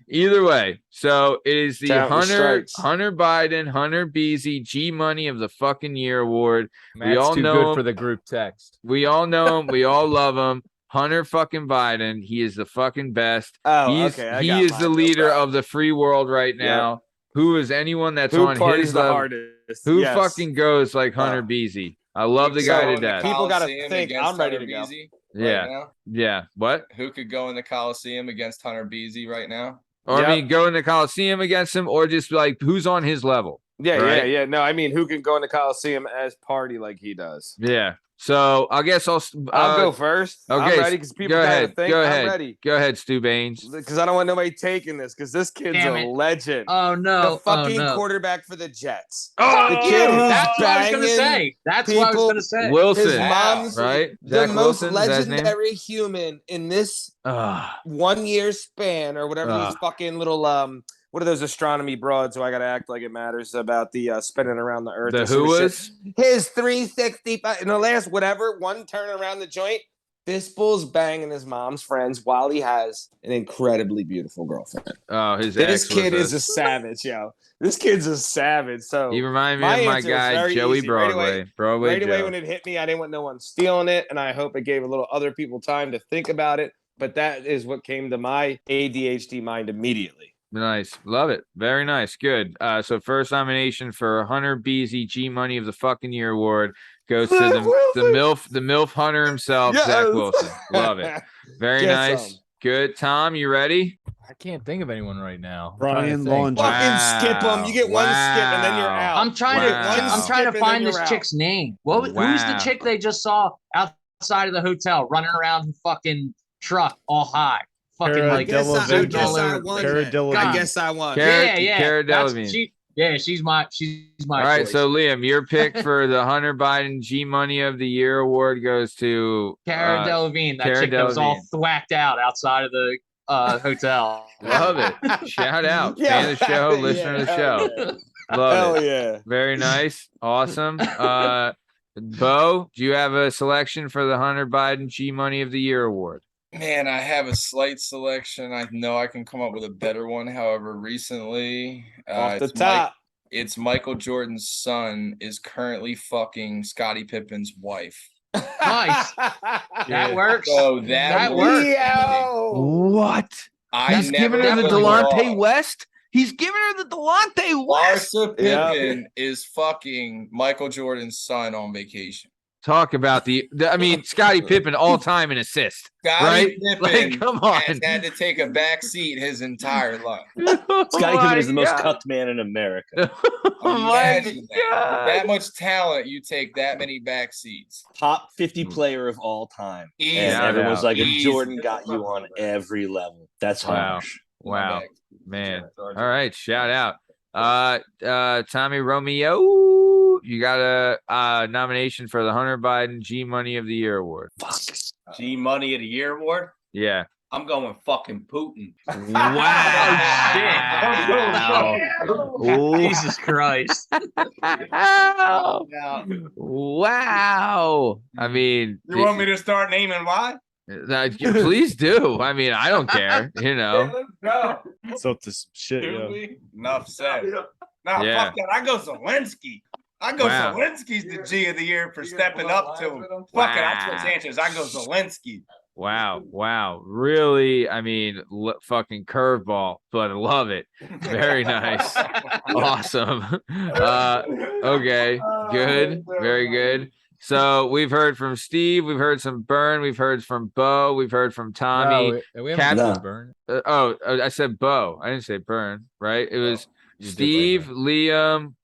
Either way, so it is the Count the strikes. Hunter Biden, Hunter Beasy G Money of the fucking Year award. Matt's all too know good him. for the group text. We all know him. We all love him. Hunter fucking Biden. He is the fucking best. Oh, He's okay. I he got is mine, the no leader problem. of the free world right now. Who is anyone that's Who on parties his the level? hardest? Who Yes. fucking goes like Hunter Oh. Beasy? I love the Who guy could to go in the death. People gotta Coliseum think, against I'm ready Hunter to go. Beasy Yeah. right now? Yeah. What? Who could go in the Coliseum against Hunter Beasy right now? Or I Yep. mean, go in the Coliseum against him, or just like who's on his level? Yeah, Right? yeah. No, I mean, who can go in the Coliseum as party like he does? Yeah. So I guess I'll I'll go first. okay, I'm ready because people go gotta ahead, think. go I'm ahead. ready Go ahead, Stu Baines. because I don't want nobody taking this because this kid's Damn a it. legend. Oh no! The fucking oh, no. quarterback for the Jets. Oh, the kid who's That's what I was gonna banging say. That's what I was people. gonna say. Wilson, His mom's right? the Zach most Wilson, is that his name? legendary human in this Ah, 1 year span or whatever Ah. these fucking little what are those astronomy broads who I gotta act like it matters about the spinning around the earth. the and who some shit. was? His 365 in the last whatever one turn around the joint. This bull's banging his mom's friends while he has an incredibly beautiful girlfriend. Oh, his This ex was kid is a savage, yo. This kid's a savage. So He reminded my me of my answer is guy very Joey easy. Right away- Broadway. right away Joe. when it hit me, I didn't want no one stealing it, and I hope it gave a little other people time to think about it. But that is what came to my ADHD mind immediately. Nice. Love it. Very nice. Good. So first nomination for Hunter Beasy G Money of the fucking Year award goes to Zach the Wilson. MILF Hunter himself, Zach Yes. Wilson. Love it. Very Get nice. some. Good. Tom, you ready? I can't think of anyone right now. I'm Brian trying to think. Laundrie. Fucking skip them. You get one skip and then you're out. I'm trying to. Wow. I'm trying Skip to and find then this you're out. chick's name. Who's the Wow. chick they just saw outside of the hotel running around the fucking truck all high? Fucking Cara like Delevingne. zooming all over. Cara Delevingne. God. I guess I won. Cara- Yeah, yeah. Cara That's- Delevingne. Yeah, she's my All right, choice. so Liam, your pick for the Hunter Biden G Money of the Year award goes to Cara Delevingne, that Cara chick that was all Delevingne. thwacked out outside of the hotel. Love it. Shout out. Fan of the show, listener of the show. Love Hell it. yeah. Very nice. Awesome. Beau, do you have a selection for the Hunter Biden G Money of the Year award? Man, I have a slight selection. I know I can come up with a better one. However, recently, Off the it's top. it's Michael Jordan's son is currently fucking Scottie Pippen's wife. Nice. That works. So That works. works. What? He's giving her the Delonte West? He's giving her the Delonte West. Larsa Yeah. Pippen is fucking Michael Jordan's son on vacation. Talk about I mean, Scottie Pippen all time in assist. Scottie Right? Pippen Like, come on. has had to take a back seat his entire life. Scottie Pippen is the most God. cuffed man in America. Oh my Imagine that. God. That much talent, you take that many back seats. Top 50 player of all time. Easy. And everyone's like, if Easy. Jordan got you on every level. That's Wow. harsh. Wow, Back. man. All right, shout out. Tommy Romeo, you got a nomination for the Hunter Biden G Money of the Year award. G Money of the Year award. Yeah. I'm going fucking Putin. Wow. Jesus Christ. Wow. I mean, You want me to start naming why? please do. I mean, I don't care, Let's go. So to some shit, Do yo. we? Enough said. Nah, Yeah. fuck that. I go Zelensky. Wow. Zelensky's the G of the Year for stepping up to him. Fuck it. I switch answers. I go Zelensky. Wow. Really, I mean, fucking curveball, but I love it. Very nice. Awesome. Okay, good. Very good. So we've heard from Steve, we've heard from Bern, we've heard from Beau, we've heard from Tommy. No, we haven't Captain- done Bern. I said Beau. I didn't say Bern, right? It was You did Steve, say Liam,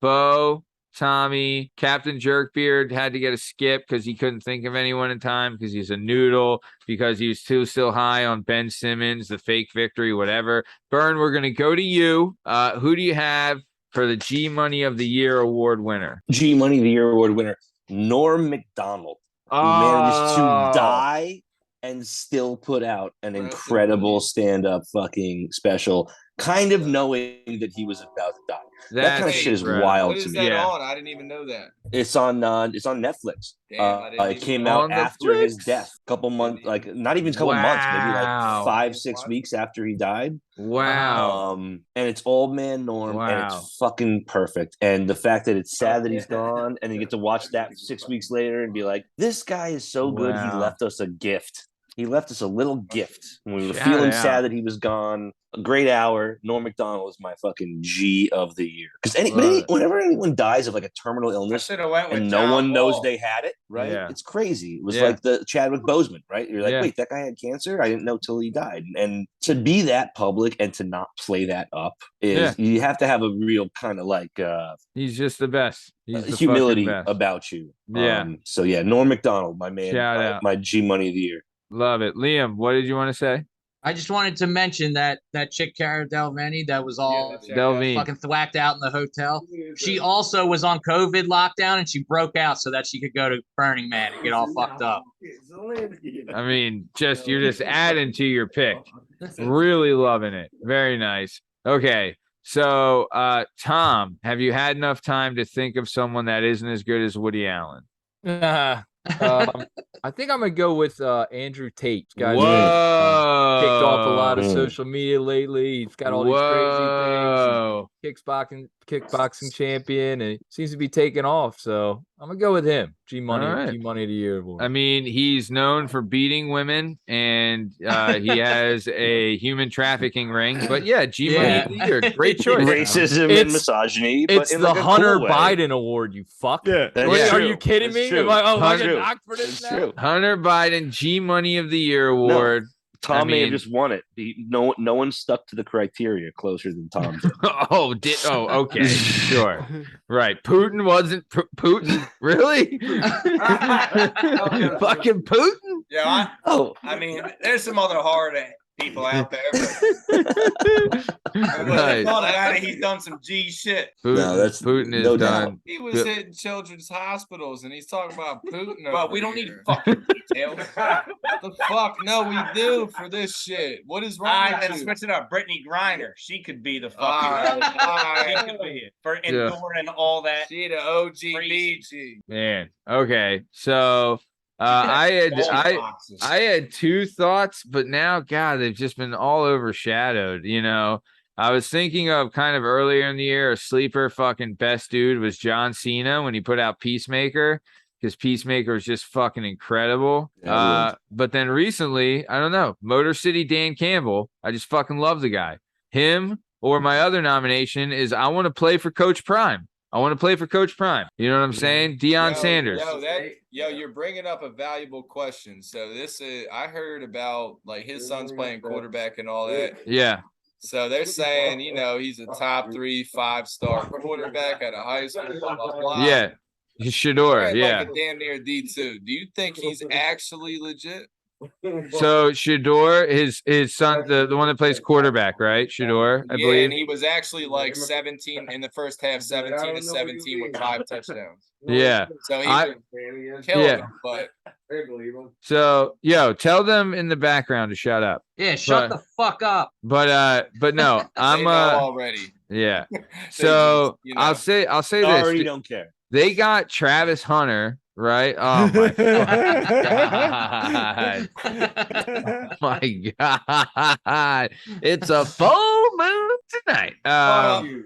Beau, Tommy, Captain Jerkbeard had to get a skip because he couldn't think of anyone in time because he's a noodle, because he was still high on Ben Simmons, the fake victory, whatever. Bern, we're going to go to you. Who do you have for the G Money of the Year award winner? G Money of the Year award winner, Norm Macdonald, who managed to die and still put out an incredible stand-up fucking special, kind of knowing that he was about to die. That kind of shit is wild What to is me. that on? I didn't even know that. It's on Netflix. Damn, I didn't It even came know. out On after his Netflix? death, couple months, like not even a couple months, maybe Wow. like 5-6 weeks after he died. Wow. And it's Old Man Norm, and Wow. it's fucking perfect. And the fact that it's sad that he's gone, and you get to watch that 6 weeks later and be like, this guy is so good. He Wow. left us a gift. He left us a little gift when we were Shout feeling out. sad that he was gone. A great hour. Norm Macdonald is my fucking G of the year. Because Love it. whenever anyone dies of like a terminal I illness should have went with and no John one knows Wall. they had it, right? Yeah. It's crazy. It was Yeah. like the Chadwick Boseman, right? You're like, Yeah. wait, that guy had cancer? I didn't know till he died. And to be that public and to not play that up is you have to have a real kind of like He's just the best. He's the humility fucking best. about you. Yeah. So yeah, Norm Macdonald, my man, Shout out. my G Money of the Year. Love it. Liam, what did you want to say? I just wanted to mention that chick Cara Delevingne that was all Delvine. fucking thwacked out in the hotel. She also was on COVID lockdown and she broke out so that she could go to Burning Man and get all fucked up. I mean, you're just adding to your pick. Really loving it. Very nice. Okay. So, Tom, have you had enough time to think of someone that isn't as good as Woody Allen? I think I'm gonna go with Andrew Tate. Guys, Whoa. kicked off a lot of Mm. social media lately. He's got all these Whoa. crazy things. Kickboxing champion, and seems to be taking off. So I'm gonna go with him. G Money, All right. G Money of the Year award. I mean, he's known for beating women, and he has a human trafficking ring. But yeah, G Money Yeah. of the Year, great choice. Racism and It's- misogyny. it's but in the like a Hunter cool way. Biden award. You fuck. Yeah. That's Wait, are true. you kidding That's me? true. Am I, I That's get true. knocked for this That's now? true. Hunter Biden G Money of the Year award. Tom I may have mean- just won it. No one stuck to the criteria closer than Tom did. Okay, sure, right. Putin wasn't Putin, really? Fucking Putin. Yeah, Oh, I mean, there's some other hard people out there. Nice. Thought about it, he's done some G shit. Putin is no done. doubt. He was hitting children's hospitals, and he's talking about Putin. But we don't need fucking details. The fuck? No, we do for this shit. What is wrong with Then you? switch it up. Brittany Griner. She could be the fucking. Alright. She could be it for enduring all that. She the OG. Man. Okay. So I had two thoughts, but now, God, they've just been all overshadowed. You know, I was thinking of kind of earlier in the year, a sleeper fucking best dude was John Cena when he put out Peacemaker, because Peacemaker was just fucking incredible. But then recently, I don't know, Motor City Dan Campbell. I just fucking love the guy. Him, or my other nomination is I want to play for Coach Prime. I want to play for Coach Prime. You know what I'm saying? Deion Sanders. You're bringing up a valuable question. So this is, I heard about like his son's playing quarterback and all that. Yeah. So they're saying, you know, he's a top 3, 5-star quarterback at a high school. Blah, blah, blah. Yeah. Shador. Yeah. Like a damn near D2. Do you think he's actually legit? So Shador, his son, the one that plays quarterback, right? Shador, I believe. And he was actually like 17 in the first half, 17 to 17 with 5 touchdowns. Yeah. So he killed him, but so tell them in the background to shut up. Yeah, shut the fuck up. But no, I'm already. Yeah. So just, you know. I'll say I this. already don't care. They got Travis Hunter, right? Oh my god. My god. It's a full moon tonight.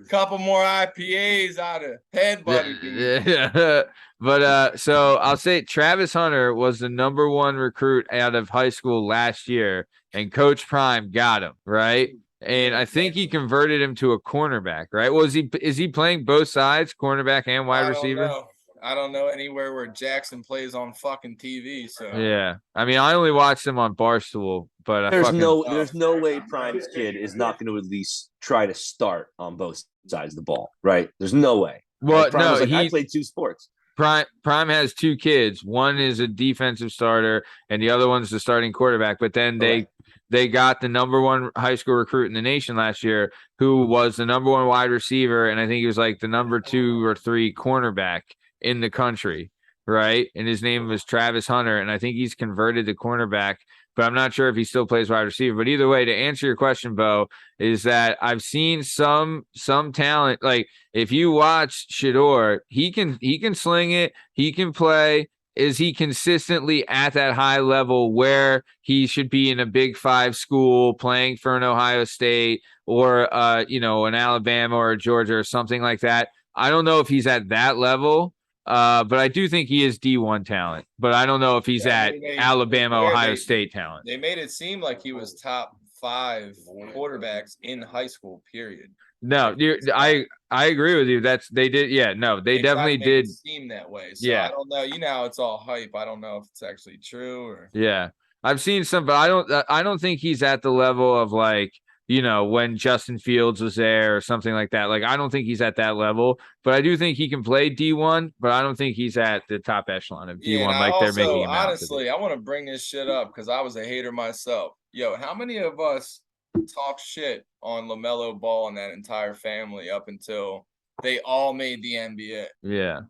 Couple more IPAs out of head buddy. Yeah. But so I'll say Travis Hunter was the number 1 recruit out of high school last year, and Coach Prime got him, right? And I think he converted him to a cornerback, right? Well, is he playing both sides, cornerback and wide receiver? I don't know anywhere where Jackson plays on fucking TV. So yeah, I mean, I only watched him on Barstool, but there's no way Prime's kid is not going to at least try to start on both sides of the ball, right? There's no way. Well, Prime was no, I played 2 sports. Prime has 2 kids. One is a defensive starter, and the other one's the starting quarterback. But then they got the number 1 high school recruit in the nation last year, who was the number 1 wide receiver, and I think he was like the number 2 or 3 cornerback in the country, right? And his name was Travis Hunter, and I think he's converted to cornerback, but I'm not sure if he still plays wide receiver. But either way, to answer your question, Beau, is that I've seen some talent. Like if you watch Shador, he can sling it, he can play. Is he consistently at that high level where he should be in a Big 5 school playing for an Ohio State or an Alabama or a Georgia or something like that? I don't know if he's at that level. But I do think he is D1 talent, but I don't know if he's at Alabama, Ohio State talent. They made it seem like he was top 5 quarterbacks in high school, period. No, I agree with you. They definitely did seem that way. So I don't know. You know, it's all hype. I don't know if it's actually true or. Yeah, I've seen some, but I don't think he's at the level of like, when Justin Fields was there or something like that. Like, I don't think he's at that level, but I do think he can play D1, but I don't think he's at the top echelon of D1 like they're making him out. Honestly, I want to bring this shit up because I was a hater myself. Yo, how many of us talk shit on LaMelo Ball and that entire family up until they all made the NBA? Yeah.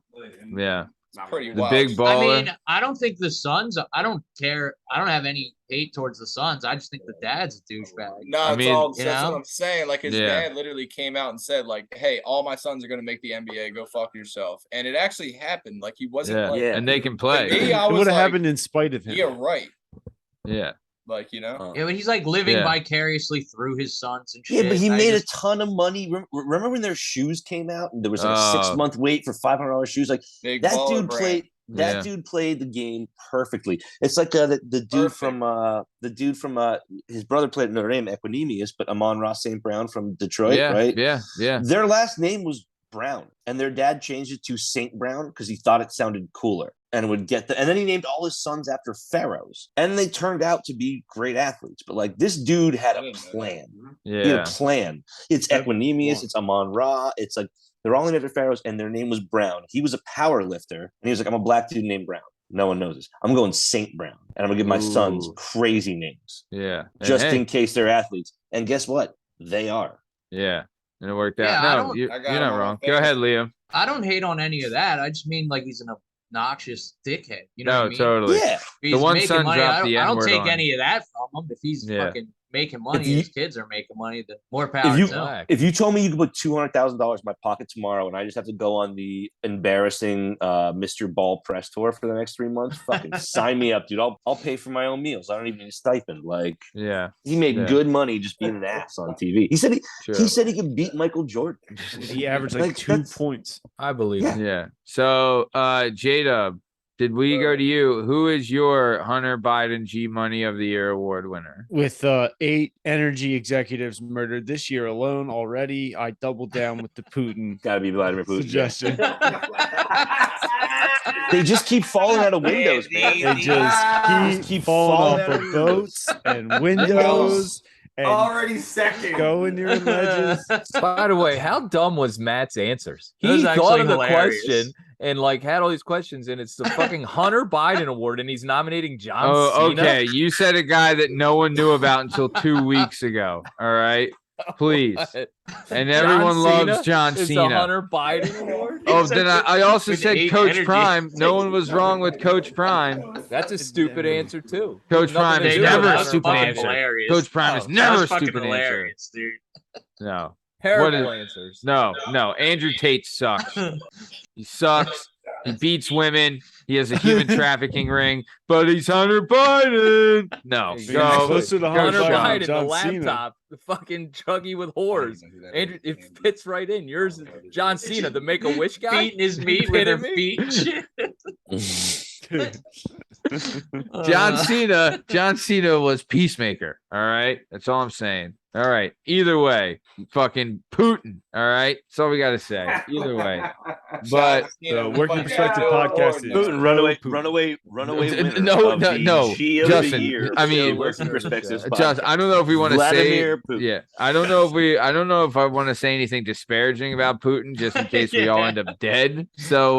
Yeah. It's pretty the wild. Big baller. I mean, I don't think the Suns. I don't care. I don't have any hate towards the Suns. I just think the dad's a douchebag. No, that's what I'm saying. Like his dad literally came out and said, like, "Hey, all my sons are gonna make the NBA. Go fuck yourself." And it actually happened. Like he wasn't. And they can play. It would have happened in spite of him. You're right. Yeah. Like, yeah, but he's like living vicariously through his sons and shit. Yeah, but he made a ton of money. Remember when their shoes came out and there was like a 6-month wait for $500 shoes? Like that dude played. That dude played the game perfectly. It's like the dude from his brother played at Notre Dame, Equanimous, but Amon-Ra St. Brown from Detroit, right? Yeah. Their last name was Brown, and their dad changed it to St. Brown because he thought it sounded cooler and would get and then he named all his sons after pharaohs, and they turned out to be great athletes. But like this dude had a plan. Yeah, he had a plan. It's Equanimous, it's Amon-Ra, it's like they're all named after pharaohs, and their name was Brown. He was a power lifter, and he was like, I'm a black dude named Brown. No one knows this. I'm going St. Brown, and I'm gonna give my sons crazy names. Yeah. Just in case they're athletes. And guess what? They are. Yeah. And it worked Yeah, out. No, you're not wrong. Go ahead, Liam. I don't hate on any of that. I just mean like he's an obnoxious dickhead. You know what I mean? Totally. Yeah. If The he's one making son money, dropped the I don't N-word take on any of that from him. If he's fucking making money, his kids are making money, then more power to him. If you told me you could put $200,000 in my pocket tomorrow and I just have to go on the embarrassing Mr. Ball press tour for the next 3 months, fucking sign me up, dude. I'll pay for my own meals. I don't even need a stipend. Like, he made good money just being an ass on TV. He said he could beat Michael Jordan. He averaged like 2 points. I believe it. Yeah. So JDUB, did we go to you? Who is your Hunter Biden G Money of the Year award winner? With 8 energy executives murdered this year alone already, I doubled down with the Putin. Gotta be Vladimir Putin. Suggestion. They just keep falling out of windows, man. They just keep falling off of boats and windows. And already second. Going near ledges. By the way, how dumb was Matt's answers? That was He actually thought of the hilarious. question and like had all these questions, and it's the fucking Hunter Biden award, and he's nominating John Cena. Okay. You said a guy that no one knew about until 2 weeks ago. All right. Please. And everyone loves John is Cena. The Hunter Biden award. Oh, then I also With said 8 Coach energy Prime. No one was wrong with Coach Prime. That's a stupid answer too. Coach Nothing Prime to is do with never a Hunter stupid Biden. answer. Hilarious. Coach Prime is That never was a fucking stupid answer. hilarious, dude. No. Terrible What answers. No. Andrew Tate sucks. He sucks. He beats women. He has a human trafficking ring, but he's Hunter Biden. No, go. Closer to Hunter Hunter Biden, the John Cena. laptop, the fucking chuggy with whores. Andrew, it fits right in. Yours is John Cena, the Make-A-Wish guy. Beating his meat You with her kidding me? feet. John Cena was Peacemaker. All right. That's all I'm saying. All right. Either way, fucking Putin. All right. That's all we got to say. Either way. But Working Perspective Podcast is Putin, runaway winner No, of no, the no. G of Justin, the year. I mean, Working Perspectives Justin, I don't know if we want to say. Vladimir Putin. Yeah. I don't know if I want to say anything disparaging about Putin just in case we all end up dead. So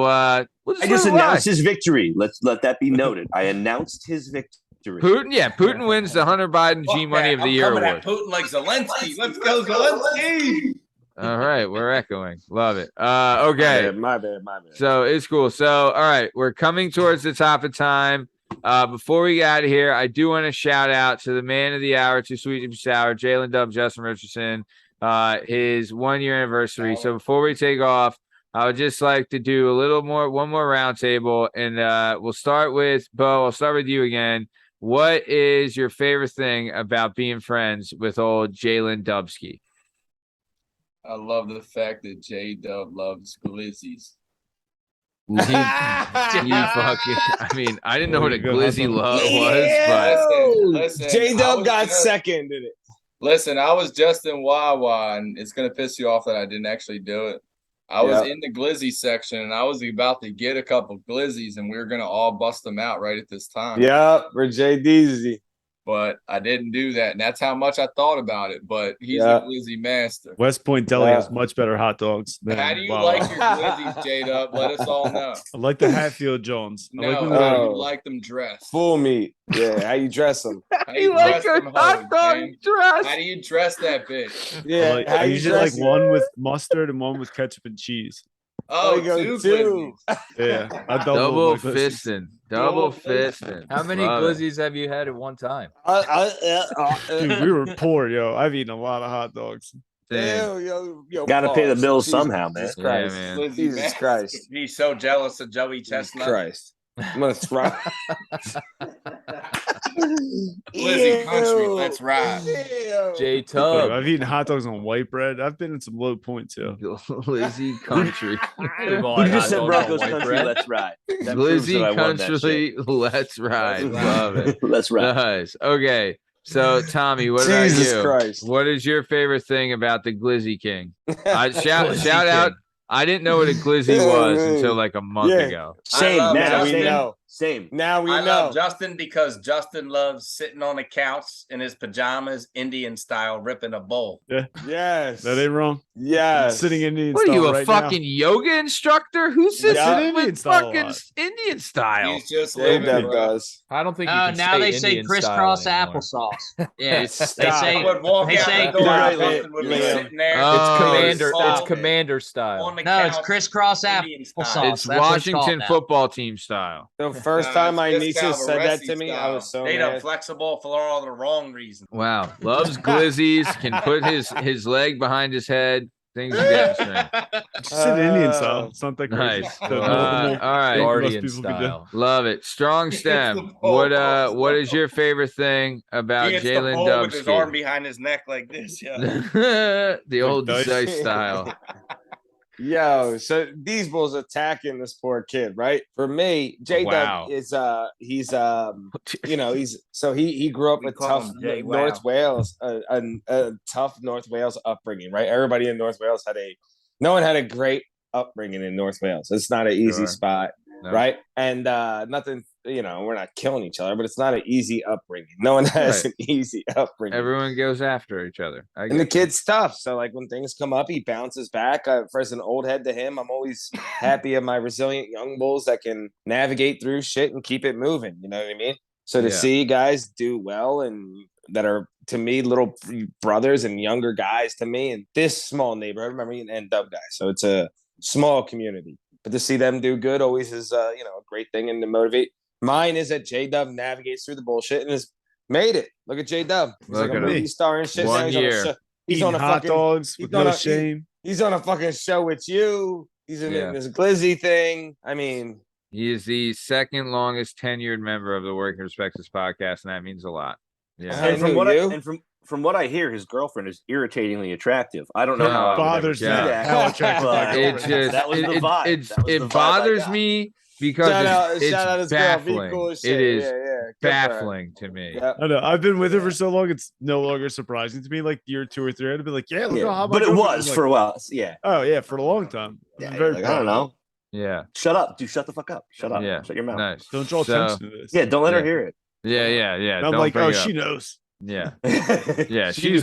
we'll I just announced his victory. Let that be noted. I announced his victory. Putin wins the Hunter Biden G Money of the Year coming award. at Putin like Zelensky. Let's go, Zelensky. All right, we're echoing. Love it. Okay. My bad. So it's cool. So all right, we're coming towards the top of time. Before we get out of here, I do want to shout out to the man of the hour, Too Sweet to Be Sour, JDUB, Justin Richardson, his 1 year anniversary. So before we take off, I would just like to do one more roundtable, and we'll start with Beau. I'll start with you again. What is your favorite thing about being friends with old Jalen Dubsky? I love the fact that JDUB loves glizzies. You fucking, I mean, I didn't know what a glizzy was, Listen, J-Dub got second in it. Listen, I was just in Wawa, and it's going to piss you off that I didn't actually do it. I was in the glizzy section, and I was about to get a couple glizzies, and we were going to all bust them out right at this time. Yep, for JDZ. But I didn't do that, and that's how much I thought about it. But he's a glizzy master. West Point Deli has much better hot dogs. How do you like your glizzies, J-Dub? Let us all know. I like the Hatfield Jones. I like No, when how do you like them dressed? Full meat. Yeah, how you dress them? How you dress them hoes, man? dress? How do you dress that bitch? Yeah, I usually like one with mustard and one with ketchup and cheese. Oh, you go two two. glizzies. Yeah, I Double my glizzies. fisting. Double fisting. How many Love it. glizzies have you had at one time? Dude, we were poor, yo. I've eaten a lot of hot dogs. Damn. Yo, Gotta pay the pause. bills Jesus somehow, man. Christ. Yeah, man. Glizzy Jesus master. Christ. He's so jealous of Joey Jesus Chestnut. Christ. I'm gonna throw. Glizzy country, let's ride. J Look, Tub. I've eaten hot dogs on white bread. I've been in some low points, yo. Glizzy country. Who just said Broncos country? Let's ride. That proves that I Glizzy won that country. Let's ride. Love it. shit. Let's ride. Nice. Okay. So Tommy, what about Jesus you? Christ. What is your favorite thing about the Glizzy King? Shout out. I didn't know what a glizzy was until like a month ago. Same, I love man. Justin. we know. Same. Now we I know. love Justin because Justin loves sitting on the couch in his pajamas, Indian style, ripping a bowl. Yeah, Yes. that ain't wrong. Yes. Sitting Indian What are style you, a right fucking yoga instructor? Who sits Yeah. in Indian with style a fucking lot. Indian style? He's just living, JDUB bro. does. I don't think you can Now they say Indian crisscross style anymore. applesauce. Yeah, they Stop. say I would walk they out say the door and Liam. Justin would be Liam. sitting there. Oh, It's commander. stop It's commander style. on the no, it's couch, crisscross Indian style. applesauce. It's That's what it's called Washington now. football team style. The first No, time my it's nieces said that to Calvaresi me, I style. was so They done mad. flexible for all the wrong reasons. Wow. Loves glizzies, can put his leg behind his head. Things are getting strange. Sit Indian style. It's not that crazy. Nice. The all normal right. thing most Guardian people can do. style. Love it. Strong stem. the pole. What is your favorite thing about He hits the Jalen pole with his arm Dubsky? behind his neck like this. Yeah. The old dice. dice style. Yo, so these bulls attacking this poor kid, right? For me, JDUB Wow. is he's he grew up We with call tough him Jay North Wow. Wales, a tough North Wales upbringing, right? Everybody in North Wales no one had a great upbringing in North Wales. It's not an easy Sure. spot, No. right? And nothing, we're not killing each other, but it's not an easy upbringing. No one has Right. an easy upbringing. Everyone goes after each other. I And the get that. kid's tough. So, like, when things come up, he bounces back. As an old head to him, I'm always happy of my resilient young bulls that can navigate through shit and keep it moving. You know what I mean? So to Yeah. see guys do well and that are, to me, little brothers and younger guys to me in this small neighborhood, remember, and Dub guys. So it's a small community. But to see them do good always is, a great thing and to motivate. Mine is that JDUB navigates through the bullshit and has made it. Look at JDUB. He's Look like a at movie him. star and shit. One Now he's on a year. show. He's Eating on a hot fucking dogs he's with on no a- shame. He's on a fucking show with you. He's in Yeah. this glizzy thing. I mean, He is the second longest tenured member of the Working Perspectives podcast, and that means a lot. Yeah. I And from knew what you. from what I hear, his girlfriend is irritatingly attractive. I don't know how I would ever Bothers see me Yeah. that. how attractive my But It girlfriend is. just That was the vibe. it's That was the it vibe I bothers got. me because shout out it's his girl. Be baffling. cool as It shit. is Yeah, yeah. Good for her. baffling to me. Yep. I know. I've been with her for so long; it's no longer surprising to me. Like year 2 or 3, I'd be like, "Yeah, look how Yeah. hot my But it girlfriend was is." for Like, a while. Yeah. oh yeah, for a long time. Yeah, I'm very like, I proud don't of know. Yeah. Shut up, dude. Shut the fuck up. Shut up. Yeah. Shut your mouth. Nice. it. Don't draw So- attention to this. Yeah, don't let Yeah. her hear it. Yeah. And I'm Don't like, bring oh, it she up. knows. Yeah. yeah, Yeah. She knew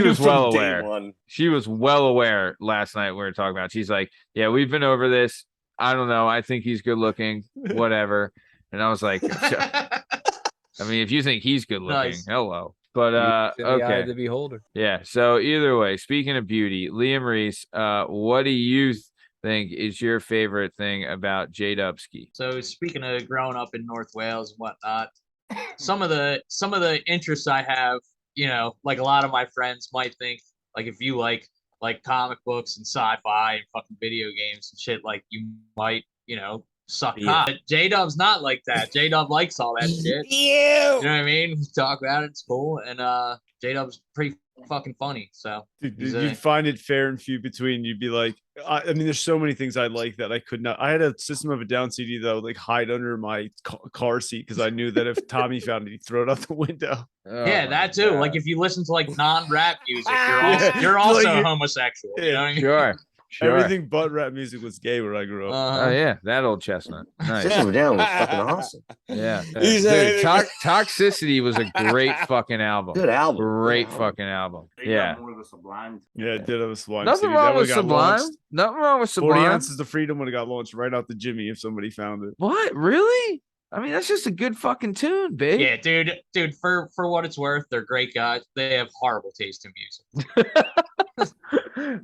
was from well day aware. one. She was well aware last night we were talking about. She's like, yeah, we've been over this. I don't know. I think he's good looking, whatever. And I was like, I mean, if you think he's good looking, Nice. hello. But It's in the eye okay. of the beholder. Yeah. So either way, speaking of beauty, Liam Reese, what do you think is your favorite thing about JDubski? So speaking of growing up in North Wales and whatnot, some of the interests I have, like a lot of my friends might think, like if you like comic books and sci-fi and fucking video games and shit, like you might, suck cock. But J-Dub's not like that. J-Dub likes all that shit. You know what I mean? We talk about it, it's cool. And J-Dub's pretty fucking funny. So Dude, He's you'd find it fair and few between. You'd be like, I mean, there's so many things I like that I could not. I had a System of a Down CD though, like hide under my car seat because I knew that if Tommy found it, he'd throw it out the window. yeah, that too. Like if you listen to like non-rap music, you're also Like, homosexual. You know what I mean? Sure. Everything but rap music was gay where I grew up. Uh-huh. Oh yeah, that old chestnut. Nice. System of a Down was fucking awesome. Yeah. He's Dude, a- Toxicity was a great fucking album. Good album. Great Good album. fucking album. Yeah. Yeah, it did have a Sublime Nothing CD. wrong That with would've got Sublime. launched. Nothing wrong with 40 Sublime. ounces of freedom would have got launched right out the Jimmy if somebody found it. What? Really? I mean, that's just a good fucking tune, babe. Yeah, dude. For what it's worth, they're great guys. They have horrible taste in music.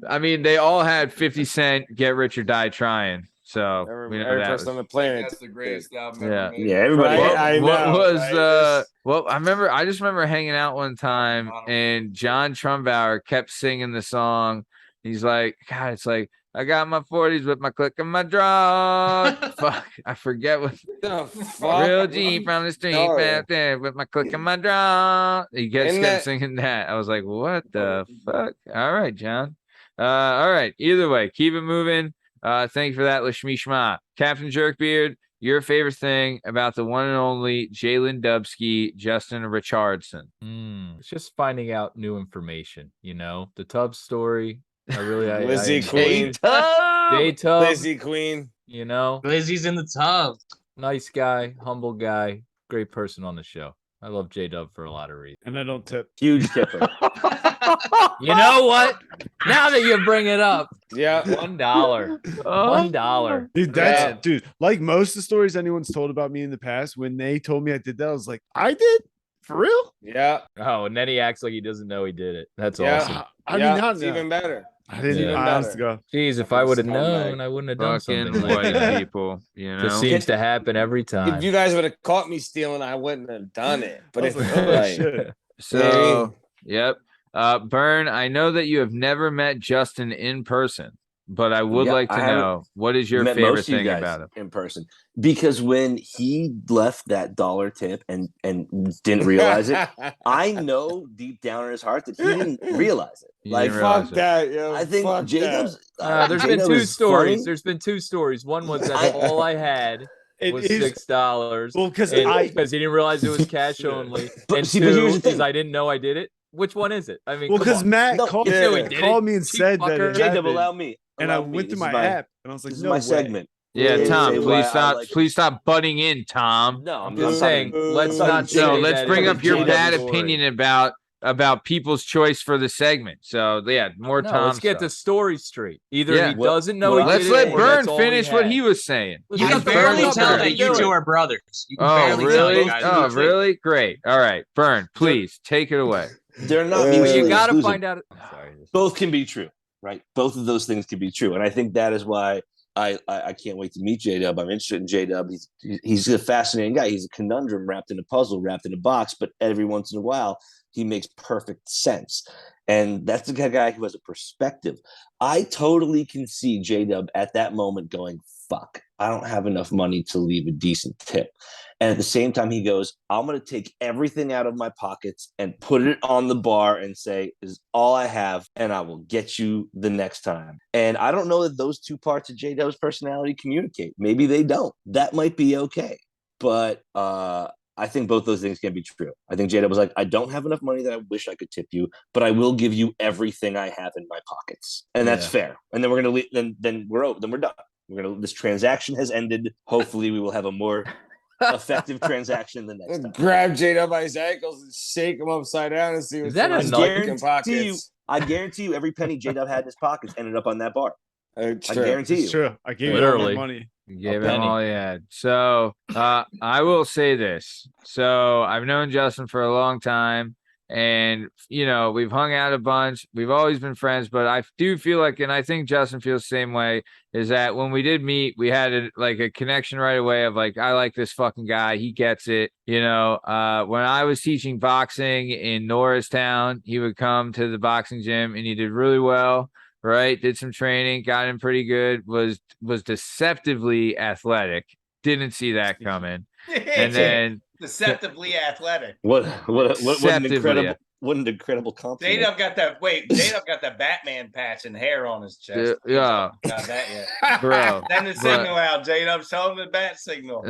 I mean, they all had 50 Cent, Get Rich or Die Trying. So we know Every that person on was, the planet. That's the greatest album Yeah. ever made. Yeah, everybody. Right, I what know, was right? well, I just remember hanging out one time and John Trumbauer kept singing the song. He's like, God, it's like, I got my 40s with my click and my draw. Fuck, I forget what. The fuck? Real G from the street Sorry. back there with my click and my draw. He kept Isn't that- singing that. I was like, what the fuck? All right, John. All right. Either way, keep it moving. Thank you for that, Lasmeeshma. Captain Jerkbeard, your favorite thing about the one and only Jalen Dubsky, Justin Richardson. It's just finding out new information. The Tubbs story. I really, Lizzie Queen. J-Tub, Lizzie Queen. Lizzie's in the tub. Nice guy, humble guy, great person on the show. I love JDUB for a lot of reasons. And I don't tip. Huge tipper. You know what? Now that you bring it up, Yeah. $1. $1. Dude, that's Yeah. dude. Like most of the stories anyone's told about me in the past, when they told me I did that, I was like, I did? For real? Yeah. Oh, and then he acts like he doesn't know he did it. That's Yeah. awesome. I yeah, mean, not it's now. even better. I didn't Yeah. even Even honest to better. go. Jeez, if I would have Scumbag. known, I wouldn't have done Fucking something like white that. people, you know. Just seems to happen every time. If you guys would have caught me stealing, I wouldn't have done it. But I if was like, oh, like, shit. So, yep. Bern, I know that you have never met Justin in person, but I would Yeah, like to I haven't know, what is your Met favorite most of you thing guys about him? in person, because when he left that dollar tip and didn't realize it, I know deep down in his heart that he didn't realize it. You Like, didn't realize fuck it. that, yo. I think fuck Jacob's. There's been Jacob two is stories. funny. There's been two stories. One was that all I had It was is- $6. Well, because Because he didn't realize it was cash only. But And see, but here's two the is thing. I didn't know I did it. Which one is it? I mean, well, come because on. Matt No, called, you know he did called it, me and cheap said that fucker. it Jacob, happened, allow me. and I Allow me. went to This my is my app and I was like, This is no my way. segment. Yeah, Say Tom, why please I stop. like it. Please stop butting in, Tom. No, I'm I'm just talking- saying, let's talking not Jacob. No, say let's that bring it's up your Jacob's bad story. opinion about people's choice for the segment. So yeah, more No, Tom let's get the stuff. story straight. Either Yeah. he What- doesn't know what he I'm Let's did let it, or Bern that's all finish what had. he was saying. Let's You let can Bern barely up tell there. that you Do two it. are brothers. You can Oh, barely tell you really? guys. Oh, are two. really? Great. All right, Bern, please take it away. They're not Well, But mutually you got to exclusive. find out. Sorry. Both can be true, right? Both of those things can be true, and I think that is why I can't wait to meet JDUB. I'm interested in JDUB. He's a fascinating guy. He's a conundrum wrapped in a puzzle, wrapped in a box, but every once in a while he makes perfect sense. And that's the kind of guy who has a perspective. I totally can see JDUB at that moment going, fuck, I don't have enough money to leave a decent tip. And at the same time, he goes, I'm going to take everything out of my pockets and put it on the bar and say, this is all I have, and I will get you the next time. And I don't know that those two parts of JDub's personality communicate. Maybe they don't. That might be okay. But I think both those things can be true. I think JDub was like, I don't have enough money that I wish I could tip you, but I will give you everything I have in my pockets. And that's fair. And then we're going to leave, then we're over, then we're done. This transaction has ended. Hopefully we will have a more effective transaction the next time. Grab Jada by his ankles and shake him upside down and see what's that in a his knife? fucking pockets. I guarantee you every penny JDub had in his pockets ended up on that bar. It's I true. guarantee It's you. true. I gave you all Literally. my money. You gave A him penny. all he had. So I will say this. So I've known Justin for a long time, and we've hung out a bunch. We've always been friends, but I do feel like, and I think Justin feels the same way, is that when we did meet, we had a connection right away of like, I like this fucking guy. He gets it. When I was teaching boxing in Norristown, he would come to the boxing gym and he did really well. Right, did some training, got in pretty good, was deceptively athletic. Didn't see that coming. And then Deceptively athletic. What an Deceptively, incredible compliment. J-Dub got that. Wait, J-Dub got that Batman patch and hair on his chest. yeah, Got that yet? bro. Send the signal out, J-Dub. Show him the bat signal.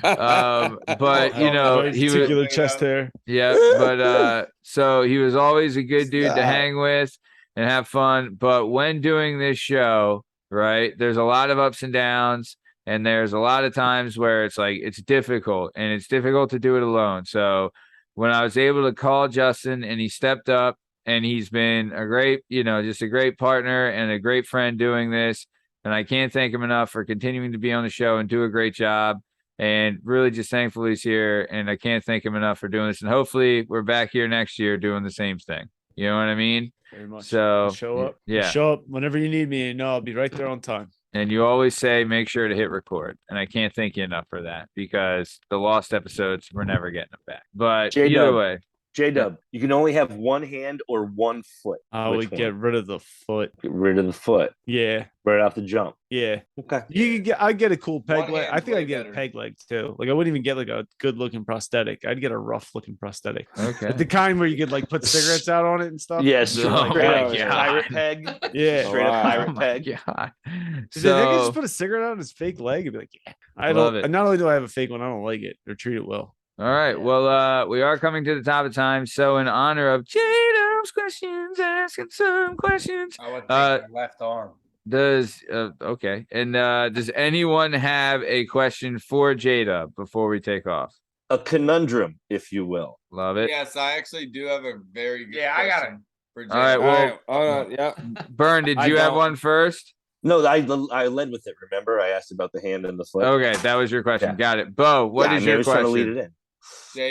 But Very he was, particular chest hair. yeah, but so he was always a good dude to hang with and have fun. But when doing this show, right, there's a lot of ups and downs, and there's a lot of times where it's like it's difficult, and it's difficult to do it alone. So when I was able to call Justin and he stepped up, and he's been a great, just a great partner and a great friend doing this, and I can't thank him enough for continuing to be on the show and do a great job. And really just thankful he's here, and I can't thank him enough for doing this. And hopefully we're back here next year doing the same thing. You know what I mean? Very much. So I'll show up. yeah. Show up whenever you need me, and I'll be right there on time. And you always say, make sure to hit record. And I can't thank you enough for that, because the lost episodes, we're never getting them back. But J-Dub. either way, JDub, you can only have one hand or one foot. I Which would get rid of the foot. Get rid of the foot Yeah, right off the jump. yeah. Okay. You could get. I'd get a cool peg One leg. hand I think way I'd get better. a peg leg too. Like I wouldn't even get like a good looking prosthetic. I'd get a rough looking prosthetic. okay. The kind where you could like put cigarettes out on it and stuff. Yes. Oh Straight my up God. pirate peg. Yeah. Straight up Wow. pirate Oh my peg. God. Did they just So, put a cigarette on his fake leg and be like, yeah. I Love don't. it. Not only do I have a fake one, I don't like it or treat it well. all right. Well, we are coming to the top of time. So in honor of J-Dub's questions, asking some questions. I would take Uh, your left arm. Okay. And does anyone have a question for JDUB before we take off? A conundrum, if you will. Love it. Yes, I actually do have a very good Yeah, I got question for All right. Well, Hold on. Yeah. Bern, did you have one first? No, I led with it. Remember, I asked about the hand and the foot. Okay, that was your question. Yeah. Got it. Beau, what is your trying to lead question? it in.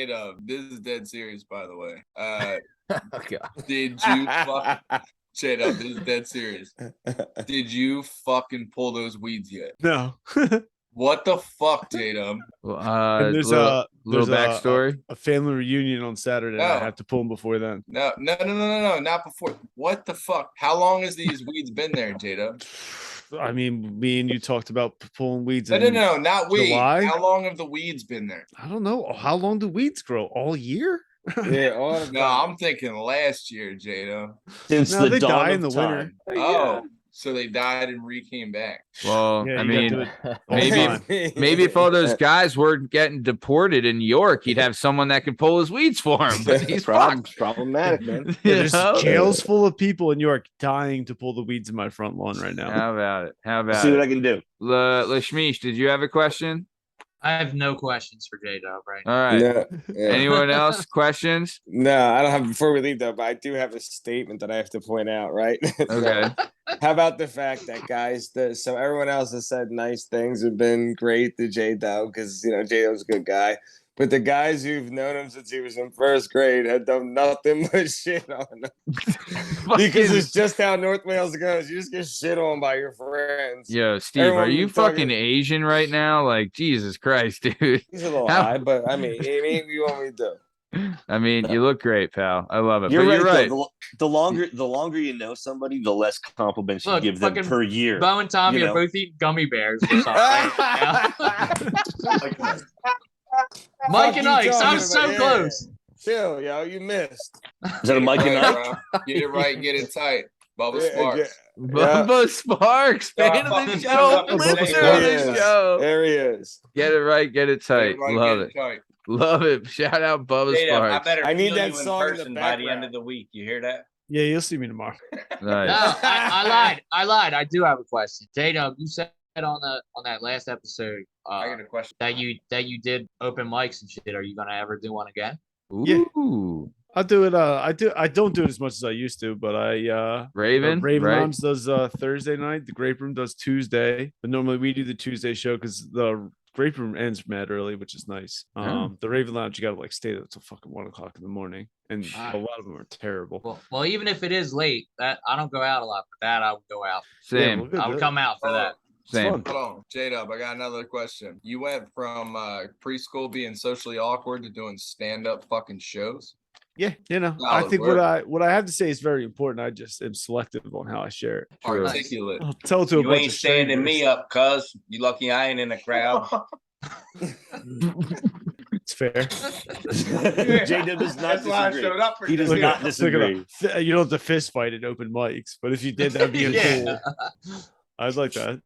JDUB, this is dead serious, by the way. Oh, God. Did you JDUB, this is dead serious. Did you fucking pull those weeds yet? No. What the fuck, JDUB? And there's little there's backstory. a family reunion on Saturday. And I No. have to pull them before then. No, not before. What the fuck? How long has these weeds been there, JDUB? I mean, me and you talked about pulling weeds. No, not weeds. July? How long have the weeds been there? I don't know. How long do weeds grow? All year? Yeah. All the No, I'm thinking last year, JDUB. Since No, the they dawn die of in the time. winter. Oh, so they died and re-came back. Well, Yeah, I you gotta do mean, it all the maybe time. maybe if all those guys weren't getting deported in New York, he'd have someone that could pull his weeds for him. But he's fucked. Problematic, man. You There's know? jails full of people in New York dying to pull the weeds in my front lawn right now. How about it? How about See what it? I can do. Lasmeesh, did you have a question? I have no questions for JDUB right now. All right. No, yeah. Anyone else? Questions? No, I don't have before we leave though, but I do have a statement that I have to point out, right? Okay. How about the fact that guys, so everyone else has said nice things, have been great to JDUB because JDUB's a good guy. But the guys who've known him since he was in first grade have done nothing but shit on him. Because it's just how North Wales goes. You just get shit on by your friends. Yo, Steve, Everyone are you talking- fucking Asian right now? Like, Jesus Christ, dude. He's a little How- high, but I mean, what you want me to do? I mean, you look great, pal. I love it. You're But right. you're right. Though. The longer you know somebody, the less compliments you Look, give them fucking per year. Beau and Tommy You are know. both eating gummy bears or something. right now. Mike and you Ike, talking I'm about? so Yeah. close. Chill, yo, you missed. Is that a Mike and Right, Ike? bro. Get it right, get it tight. Bubba Yeah, Sparks. Bubba Sparks, Yeah, fan of the fucking show, shut up and listener say of There the he is. show. There he is. Get it right, get it Get tight. it right, Love get it. tight. Love it. Shout out Bubba JDUB, I Sparks. better I need feel that you in song in the person by the end background. of the week. You hear that? Yeah, you'll see me tomorrow. No, Nice. I lied. I do have a question. JDUB, you said on that last episode I got a question. that you did open mics and shit. Are you gonna ever do one again? Yeah. Ooh. I'll do it. I don't do it as much as I used to, but Raven, Raven right? Lounge does Thursday night. The Grape Room does Tuesday, but normally we do the Tuesday show because the Grape Room ends mad early, which is nice. Oh. The Raven Lounge, you gotta like stay there till fucking 1 o'clock in the morning, and a lot of them are terrible. Well, even if it is late, that I don't go out a lot. For that, I would go out. Same. we'll go I do would it. come out for that. Same. fun. Hold on, JDUB, I got another question. You went from preschool being socially awkward to doing stand-up fucking shows? Yeah, I Solid think work. what I have to say is very important. I just am selective on how I share it. True. Articulate. I'll tell to a You bunch ain't of standing me strangers. up, cuz. You lucky I ain't in the crowd. It's fair. JDUB does not That's why I disagree. showed up for He does this. not Look at disagree. that. You don't have to fist fight at open mics, but if you did, that'd be Yeah. cool. I'd like that.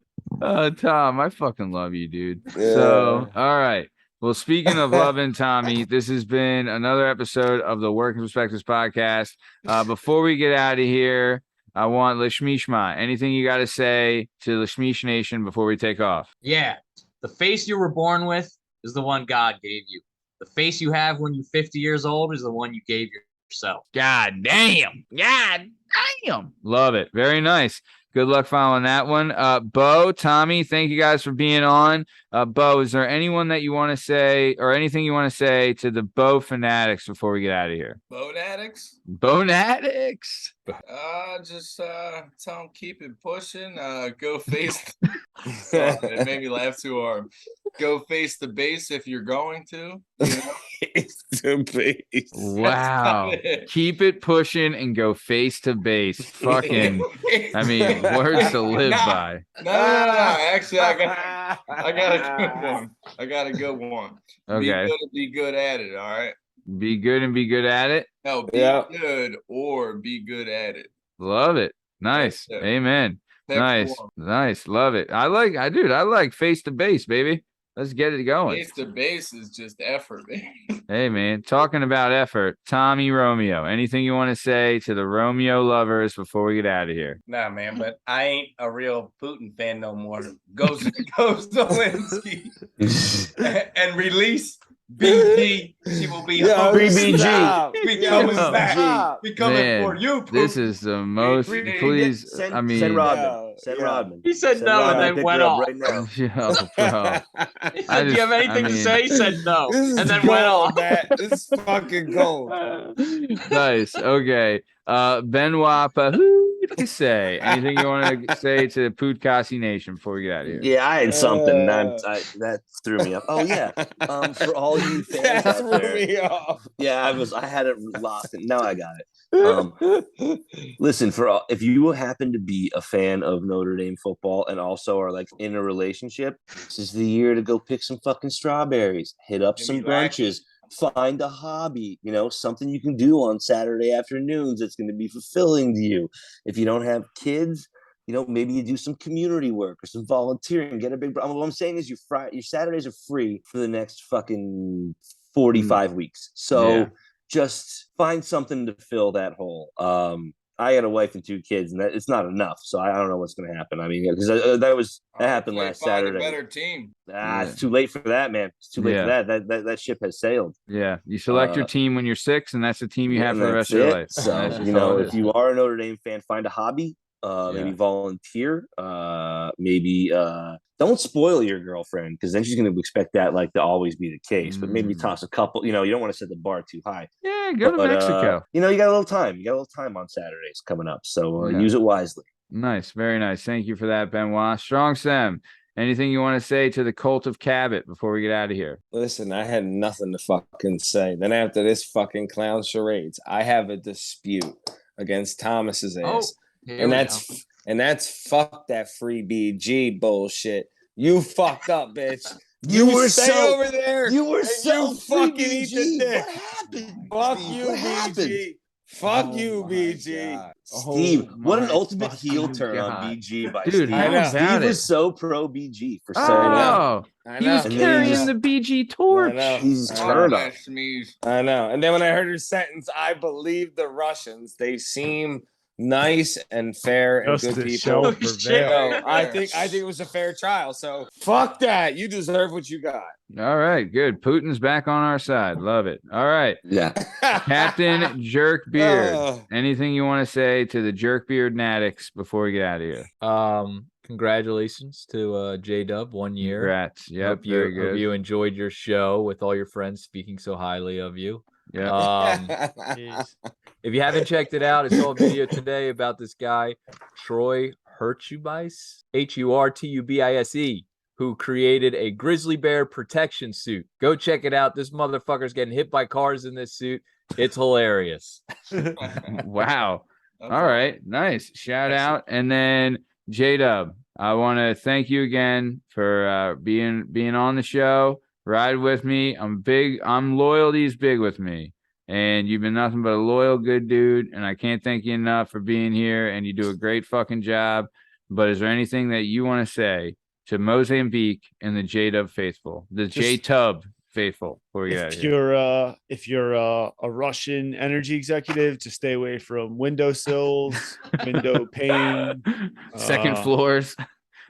Tom, I fucking love you, dude. Yeah. So, all right. Well, speaking of loving Tommy, this has been another episode of the Working Perspectives podcast. Before we get out of here, I want Lasmeeshma. Anything you got to say to Lasmeesh Nation before we take off? Yeah, the face you were born with is the one God gave you. The face you have when you're 50 years old is the one you gave yourself. God damn. God damn. Love it. Very nice. Good luck following that one. Beau, Tommy, thank you guys for being on. Beau, is there anyone that you want to say or anything you want to say to the Beau fanatics before we get out of here? Boat addicts? Bonatics. Just tell them keep it pushing. Go face. It made me laugh too hard. Go face the base if you're going to. You know? It's the base. Wow. Keep it pushing and go face to base. Fucking, I mean, words to live by. No. Actually, I got a good one. I got a good one. Be Okay. good and be good at it. All right. Be good and be good at it. No, be Yeah. good or be good at it. Love it. Nice. Yeah. Amen. Pick Nice. one. Nice. Love it. I like face to base, baby. Let's get it going. Base to base is just effort, man. Hey, man, talking about effort, Tommy Romeo, anything you want to say to the Romeo lovers before we get out of here? Nah, man, but I ain't a real Putin fan no more. Go Zelensky and release BG. She will be home. BG. We coming back. We coming Man, for you, Putin. This is the most. Please, Send, I mean, send Rodman. Send Rodman. He said Send no and Rodman then pick went her up off. right now. yo, bro. He said, "Do you have anything to say?" He said no, This is and then gold, went off. Matt. This is fucking gold. Nice. Okay. Benoit, who do you say? Anything you want to say to Podcasy Nation before we get out of here? Yeah, I had something. That threw me up. Oh yeah. For all you fans That out threw there. me off. Yeah, I had it locked. Now I got it. Listen, if you happen to be a fan of Notre Dame football and also are like in a relationship, this is the year to go pick some fucking strawberries, hit up some brunches, find a hobby, something you can do on Saturday afternoons that's going to be fulfilling to you. If you don't have kids, maybe you do some community work or some volunteering, get a big. What I'm saying is your Saturdays are free for the next fucking 45 weeks. So just find something to fill that hole. I got a wife and 2 kids, and it's not enough. So I don't know what's going to happen. I mean, because that happened last Saturday. A better team. It's too late for that, man. It's too late for that. That ship has sailed. Yeah, you select your team when you're 6, and that's the team you have for the rest of your life. So, if you are a Notre Dame fan, find a hobby. Maybe volunteer. Maybe don't spoil your girlfriend, because then she's going to expect that to always be the case. But maybe toss a couple. You don't want to set the bar too high. Yeah, go to Mexico. You got a little time. You got a little time on Saturdays coming up, so use it wisely. Nice, very nice. Thank you for that, Benoit. Strong Sam. Anything you want to say to the cult of Cabot before we get out of here? Listen, I had nothing to fucking say. Then after this fucking clown charades, I have a dispute against Thomas's ass. And that's fuck that free BG bullshit. You fucked up, bitch. You were so over there. You were so fucking BG. eat the dick. What happened? Fuck Steve? you, What happened? BG. Fuck you, BG. Steve, what an ultimate heel turn on BG by Dude, Steve. how about Steve it? was so pro BG for so long. He was And then carrying the BG torch. He's turned up. I know. And then when I heard her sentence, I believe the Russians. They seem nice and fair and Just good to people. show prevail. So I think it was a fair trial. So fuck that. You deserve what you got. All right, good. Putin's back on our side. Love it. All right. Yeah. Captain Jerkbeard. Anything you want to say to the Jerkbeard Natics before we get out of here? Congratulations to JDUB 1 year. Congrats. Yep, Hope you enjoyed your show with all your friends speaking so highly of you. Yeah. If you haven't checked it out, I saw a video today about this guy, Troy Hurtubise, Hurtubise, who created a grizzly bear protection suit. Go check it out. This motherfucker's getting hit by cars in this suit. It's hilarious. Wow. All right. Nice. Shout out. And then JDUB, I want to thank you again for being on the show. Ride with me. Loyalty's big with me. And you've been nothing but a loyal, good dude. And I can't thank you enough for being here. And you do a great fucking job. But is there anything that you want to say to Mozambique and the JDUB faithful, the JTUB faithful? If you're a Russian energy executive, to stay away from windowsills, window pane, second floors.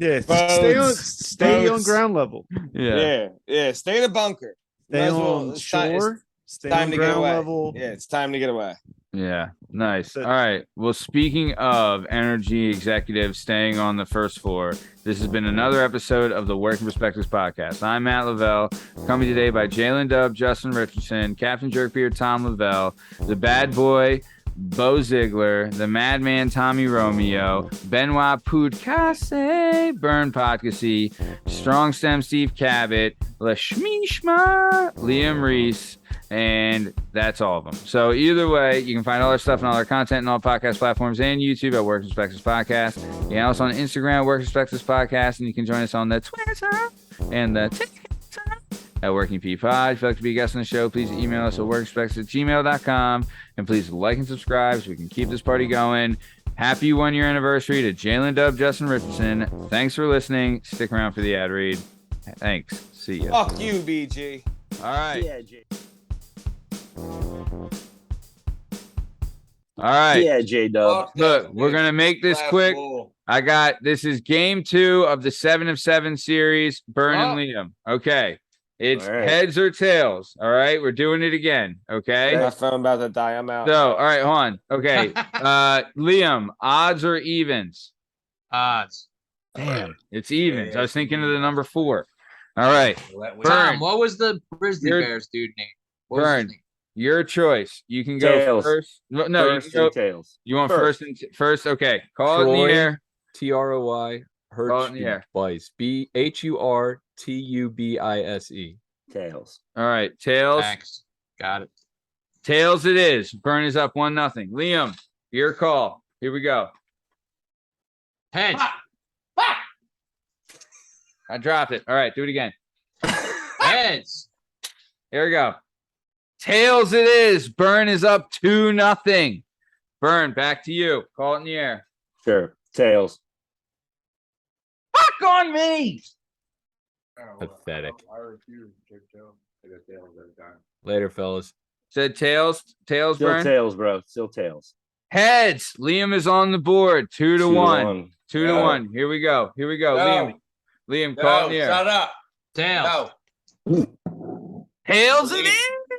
Yeah, stay on ground level. Yeah. Stay in a bunker. Stay on shore. Stay on ground level. Yeah, it's time to get away. Yeah, nice. All right. Well, speaking of energy executives staying on the first floor, this has been another episode of the Working Perspectives podcast. I'm Matt Lavelle, coming today by Jalen Dubb, Justin Richardson, Captain Jerkbeard, Tom Lavelle, the bad boy, Beau Ziggler, the madman Tommy Romeo, Benoit Podcasy, Bern Podcasy, Strong Stem Steve Cabot, Lasmeeshma, Liam Reese, and that's all of them. So either way, you can find all our stuff and all our content and all podcast platforms and YouTube at Working Perspectives Podcast. You can also on Instagram, Working Perspectives Podcast, and you can join us on the Twitter and the TikTok at Working P Pod. If you'd like to be a guest on the show, please email us at workperspectives@gmail.com. And please like and subscribe so we can keep this party going. Happy 1 year anniversary to Jalen Dubb, Justin Richardson. Thanks for listening. Stick around for the ad read. Thanks. See ya. Fuck you, BG. All right. Yeah, J. All right. Yeah, JDUB. Look, we're going to make this quick. This is game 2 of the 7 of 7 series, Bern and Liam. Okay. It's All right. heads or tails. All right. We're doing it again. Okay. My phone about to die. I'm out. So, all right, hold on. Okay. Liam, odds or evens? Odds. Damn, it's evens. I was thinking of the number 4. All right. Tom, Bern, what was the Grizzly You're- Bears dude name? What was his Bern, name? your choice. You can go Tails. first. No, you First can go. and tails. You want First. first? Okay. Call it in Troy. the air. TROY Call it in the air. Hurtubise. BHURTUBISE. Tails. All right. Tails. Thanks. Got it. Tails it is. Bern is up 1-0. Liam, your call. Here we go. Heads. I dropped it. All right, do it again. Heads. Here we go. Tails it is. Bern is up 2-0. Bern, back to you. Call it in the air. Sure. Tails. Fuck on me. Pathetic. I refuse to take tails. I got tails every time. Later, fellas. Said tails. Tails, Still Bern. tails, bro. Still tails. Heads. Liam is on the board. 2-1. 2-1. Here we go. Here we go. No. Liam, call it No, in the air. shut up. Tails. No. Tails it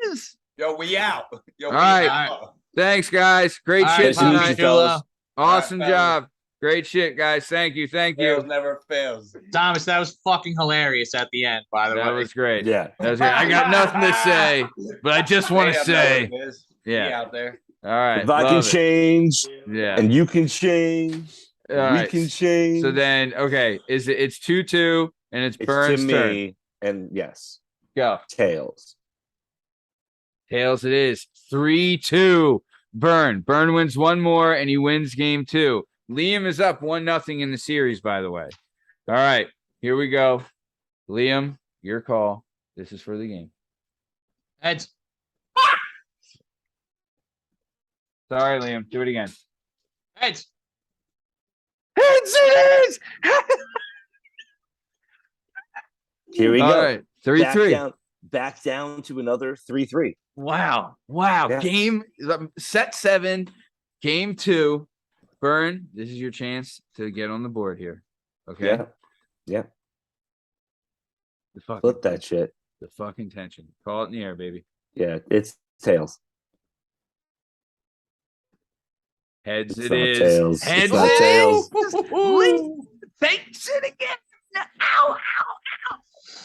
is. Yo, we out. Yo, we All right. out. Thanks, guys. Great All shit right, Nice to meet tonight. you, fellas. Awesome All right, fellas. job. Great shit, guys. Thank you. Thank Tails you. never fails. Thomas, that was fucking hilarious at the end, by the That way. was great. Yeah. That was great. I got nothing to say, but I just want Hey, to I know say, what it is. yeah. We out there. all right. If I can love it. change Yeah. and you can change, All we right. can change. So then, okay, it's 2-2, and it's it's Bern's to turn. me, and yes, Go. tails. Tails it is. 3-2. Bern wins one more, and he wins game 2. Liam is up 1-0 in the series, by the way. All right, here we go. Liam, your call. This is for the game. Heads. Sorry, Liam. Do it again. Heads. Heads it is. Here we All go. right, 3-3. Back down to another 3-3. Wow. Yeah. Game set 7, game 2. Bern, this is your chance to get on the board here. Okay. Yeah. Yeah. The fucking Flip that shit. The fucking tension. Call it in the air, baby. Yeah, it's tails. Heads It's it not is. tails. It's Heads not it tails. is. Thanks it again. Ow, ow, ow.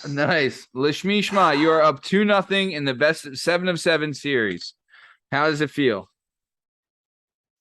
Nice. Lasmeeshma, you are up 2-0 in the best of 7 of 7 series. How does it feel?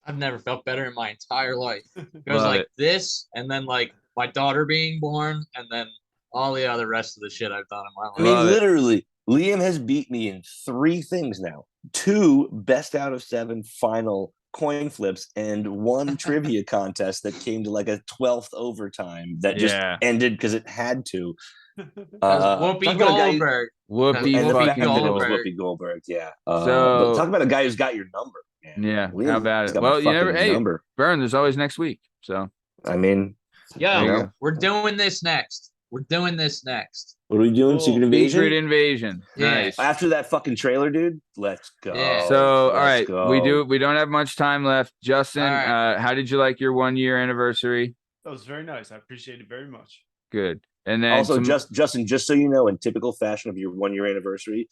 I've never felt better in my entire life. It was Love like it. this, and then like my daughter being born, and then all the other rest of the shit I've done in my life. I mean, Love it. literally, Liam has beat me in 3 things now. 2 best out of 7 final coin flips and 1 trivia contest that came to like a 12th overtime that just Yeah. ended because it had to. That was talk Whoopi about a guy- Goldberg. Whoopi and the fact fucking that it was Goldberg. Whoopi Goldberg, yeah. So- but talk about a guy who's got your number, man. Yeah. Liam How about has it? got my Well, you never. fucking Hey, number. Bern, there's always next week. So I mean, Yo, There you go. we're doing this next. We're doing this next. what are we doing? Secret Invasion? Secret Invasion. Yeah. Nice. After that fucking trailer, dude, let's go. Yeah. So, all Let's right, we go. don't have much time left. Justin, All right. how did you like your 1-year anniversary? That was very nice. I appreciate it very much. Good. And then Also, some- Justin, just so you know, in typical fashion of your 1-year anniversary,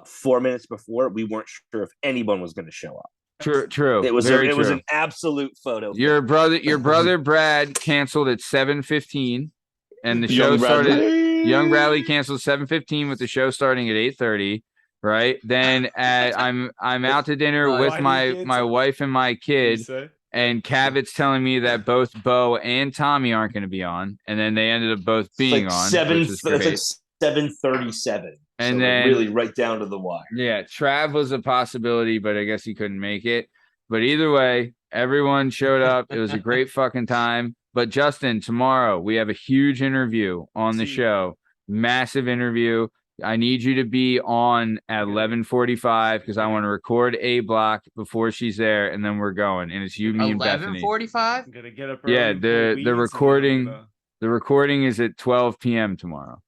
4 minutes before, we weren't sure if anyone was going to show up. true. It was very it was true. an absolute photo. Your brother Brad canceled at 7:15, and the show Young started. Bradley. Young Bradley canceled 7:15 with the show starting at 8:30. Right then, I'm out to dinner Why with did he my cancel? wife and my What'd kid. you say? And Cabot's telling me that both Beau and Tommy aren't going to be on, and then they ended up both It's being like on, seven. which is It's great. like 7:37. And So, like, then- really right down to the wire. Yeah, Trav was a possibility, but I guess he couldn't make it. But either way, everyone showed up. It was a great fucking time. But Justin, tomorrow we have a huge interview on the show, massive interview. I need you to be on at 11:45 because I want to record A block before she's there, and then we're going. And it's you, me, and Bethany. 11:45. I'm gonna get up. Yeah, early and pull the weeds and recording- then, The recording is at 12 p.m. tomorrow.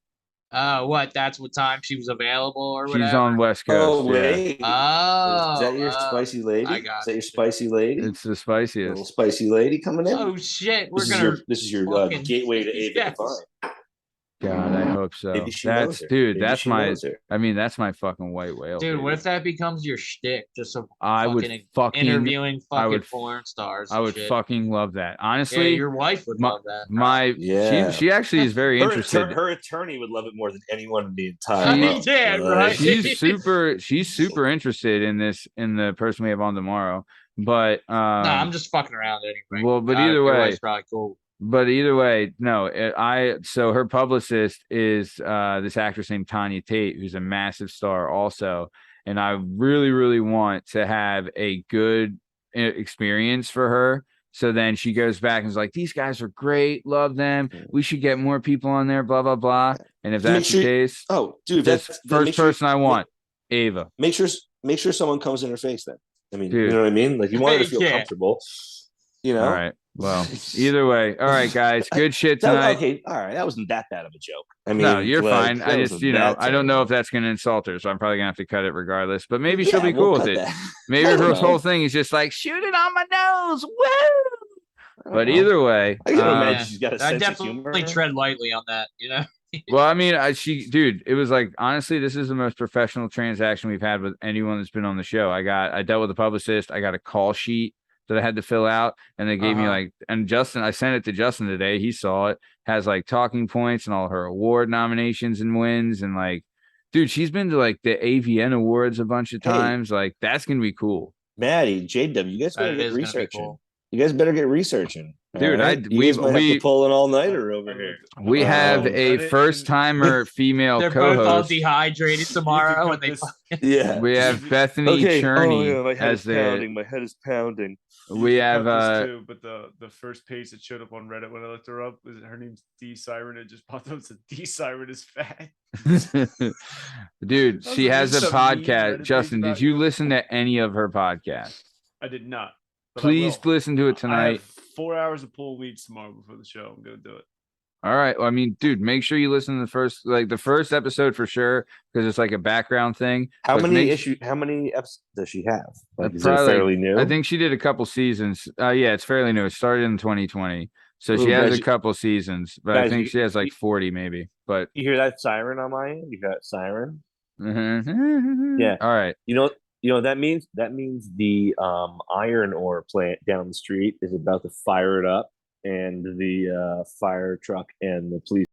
What? That's what time she was available or She's whatever. on West Coast. Oh yeah. wait, Oh, is that your spicy lady? I got Is that your you. spicy lady? It's the Little spiciest. spicy lady coming in. Oh shit, we're this gonna. is your fucking- gateway to Ava Yes. Divine. God, I hope so. Maybe she That's knows her. dude. Maybe That's she my. knows her. I mean, that's my fucking white whale. Dude, baby. what if that becomes your shtick? Just a I would fucking fucking. interviewing I fucking would. porn stars. I and would shit. fucking love that. Yeah, Honestly, your wife would love that. my Yeah. she actually is very interested. Her attorney would love it more than anyone in the entire world. Yeah, right. She's super interested in the person we have on tomorrow. But Nah, I'm just fucking around anyway. well, but either your way, wife's probably cool. But either way, no, so her publicist is this actress named Tanya Tate, who's a massive star also. And I really, really want to have a good experience for her. So then she goes back and is like, these guys are great. Love them. We should get more people on there, blah, blah, blah. And if that's the case, dude, this that's first person I want, Ava. Make sure someone comes in her face then. I mean, Dude. you know what I mean? Like you want her to feel Yeah. comfortable. You know? All right. Well, either way. All right, guys. Good shit tonight. Okay, all right. That wasn't that bad of a joke. I mean, No, you're like, fine. that I was just, a bad I don't know joke. if that's going to insult her, so I'm probably going to have to cut it regardless. But maybe she'll Yeah, be cool we'll with cut it. that. Maybe I her don't whole know. thing is just like, shoot it on my nose. Woo! I don't But know. either way, I can um, imagine she's got a I sense of humor. definitely tread lightly on that, you know? well, I mean, dude, it was like, honestly, this is the most professional transaction we've had with anyone that's been on the show. I dealt with a publicist. I got a call sheet that I had to fill out, and they gave me and Justin, I sent it to Justin today. He saw it, has like talking points and all her award nominations and wins. And like, dude, she's been to like the AVN awards a bunch of times. Like, that's going to be cool. Maddie, JW, you guys That better get is gonna be researching. cool. You guys better get researching. Dude, all right? You guys might have to pull an all-nighter over here. We have a Reddit first-timer female They're both all co-host. dehydrated tomorrow, and they. Yeah. We have Bethany Cherney my head as is the. pounding. My head is pounding. We have too, but the first page that showed up on Reddit when I looked her up was her name's D Siren. It just popped up. Said D Siren is fat. Dude, she has a Some mean podcast. Reddit Justin, page did about you you. listen to any of her podcasts? I did not. but I Please will. listen to it I have tonight. 4 hours of pull weeds tomorrow before the show. I'm gonna do it. All right. Well, I mean, dude, make sure you listen to the first episode for sure, because it's like a background thing. How But many make- How many episodes does she have? Like, is it Probably- fairly new? I think she did a couple seasons. Yeah, it's fairly new. It started in 2020. So Ooh, she has guys, a couple seasons, but I guys, think you- she has like 40 maybe. But you hear that siren on my end? You got siren? yeah. All right. You know that means the iron ore plant down the street is about to fire it up, and the fire truck and the police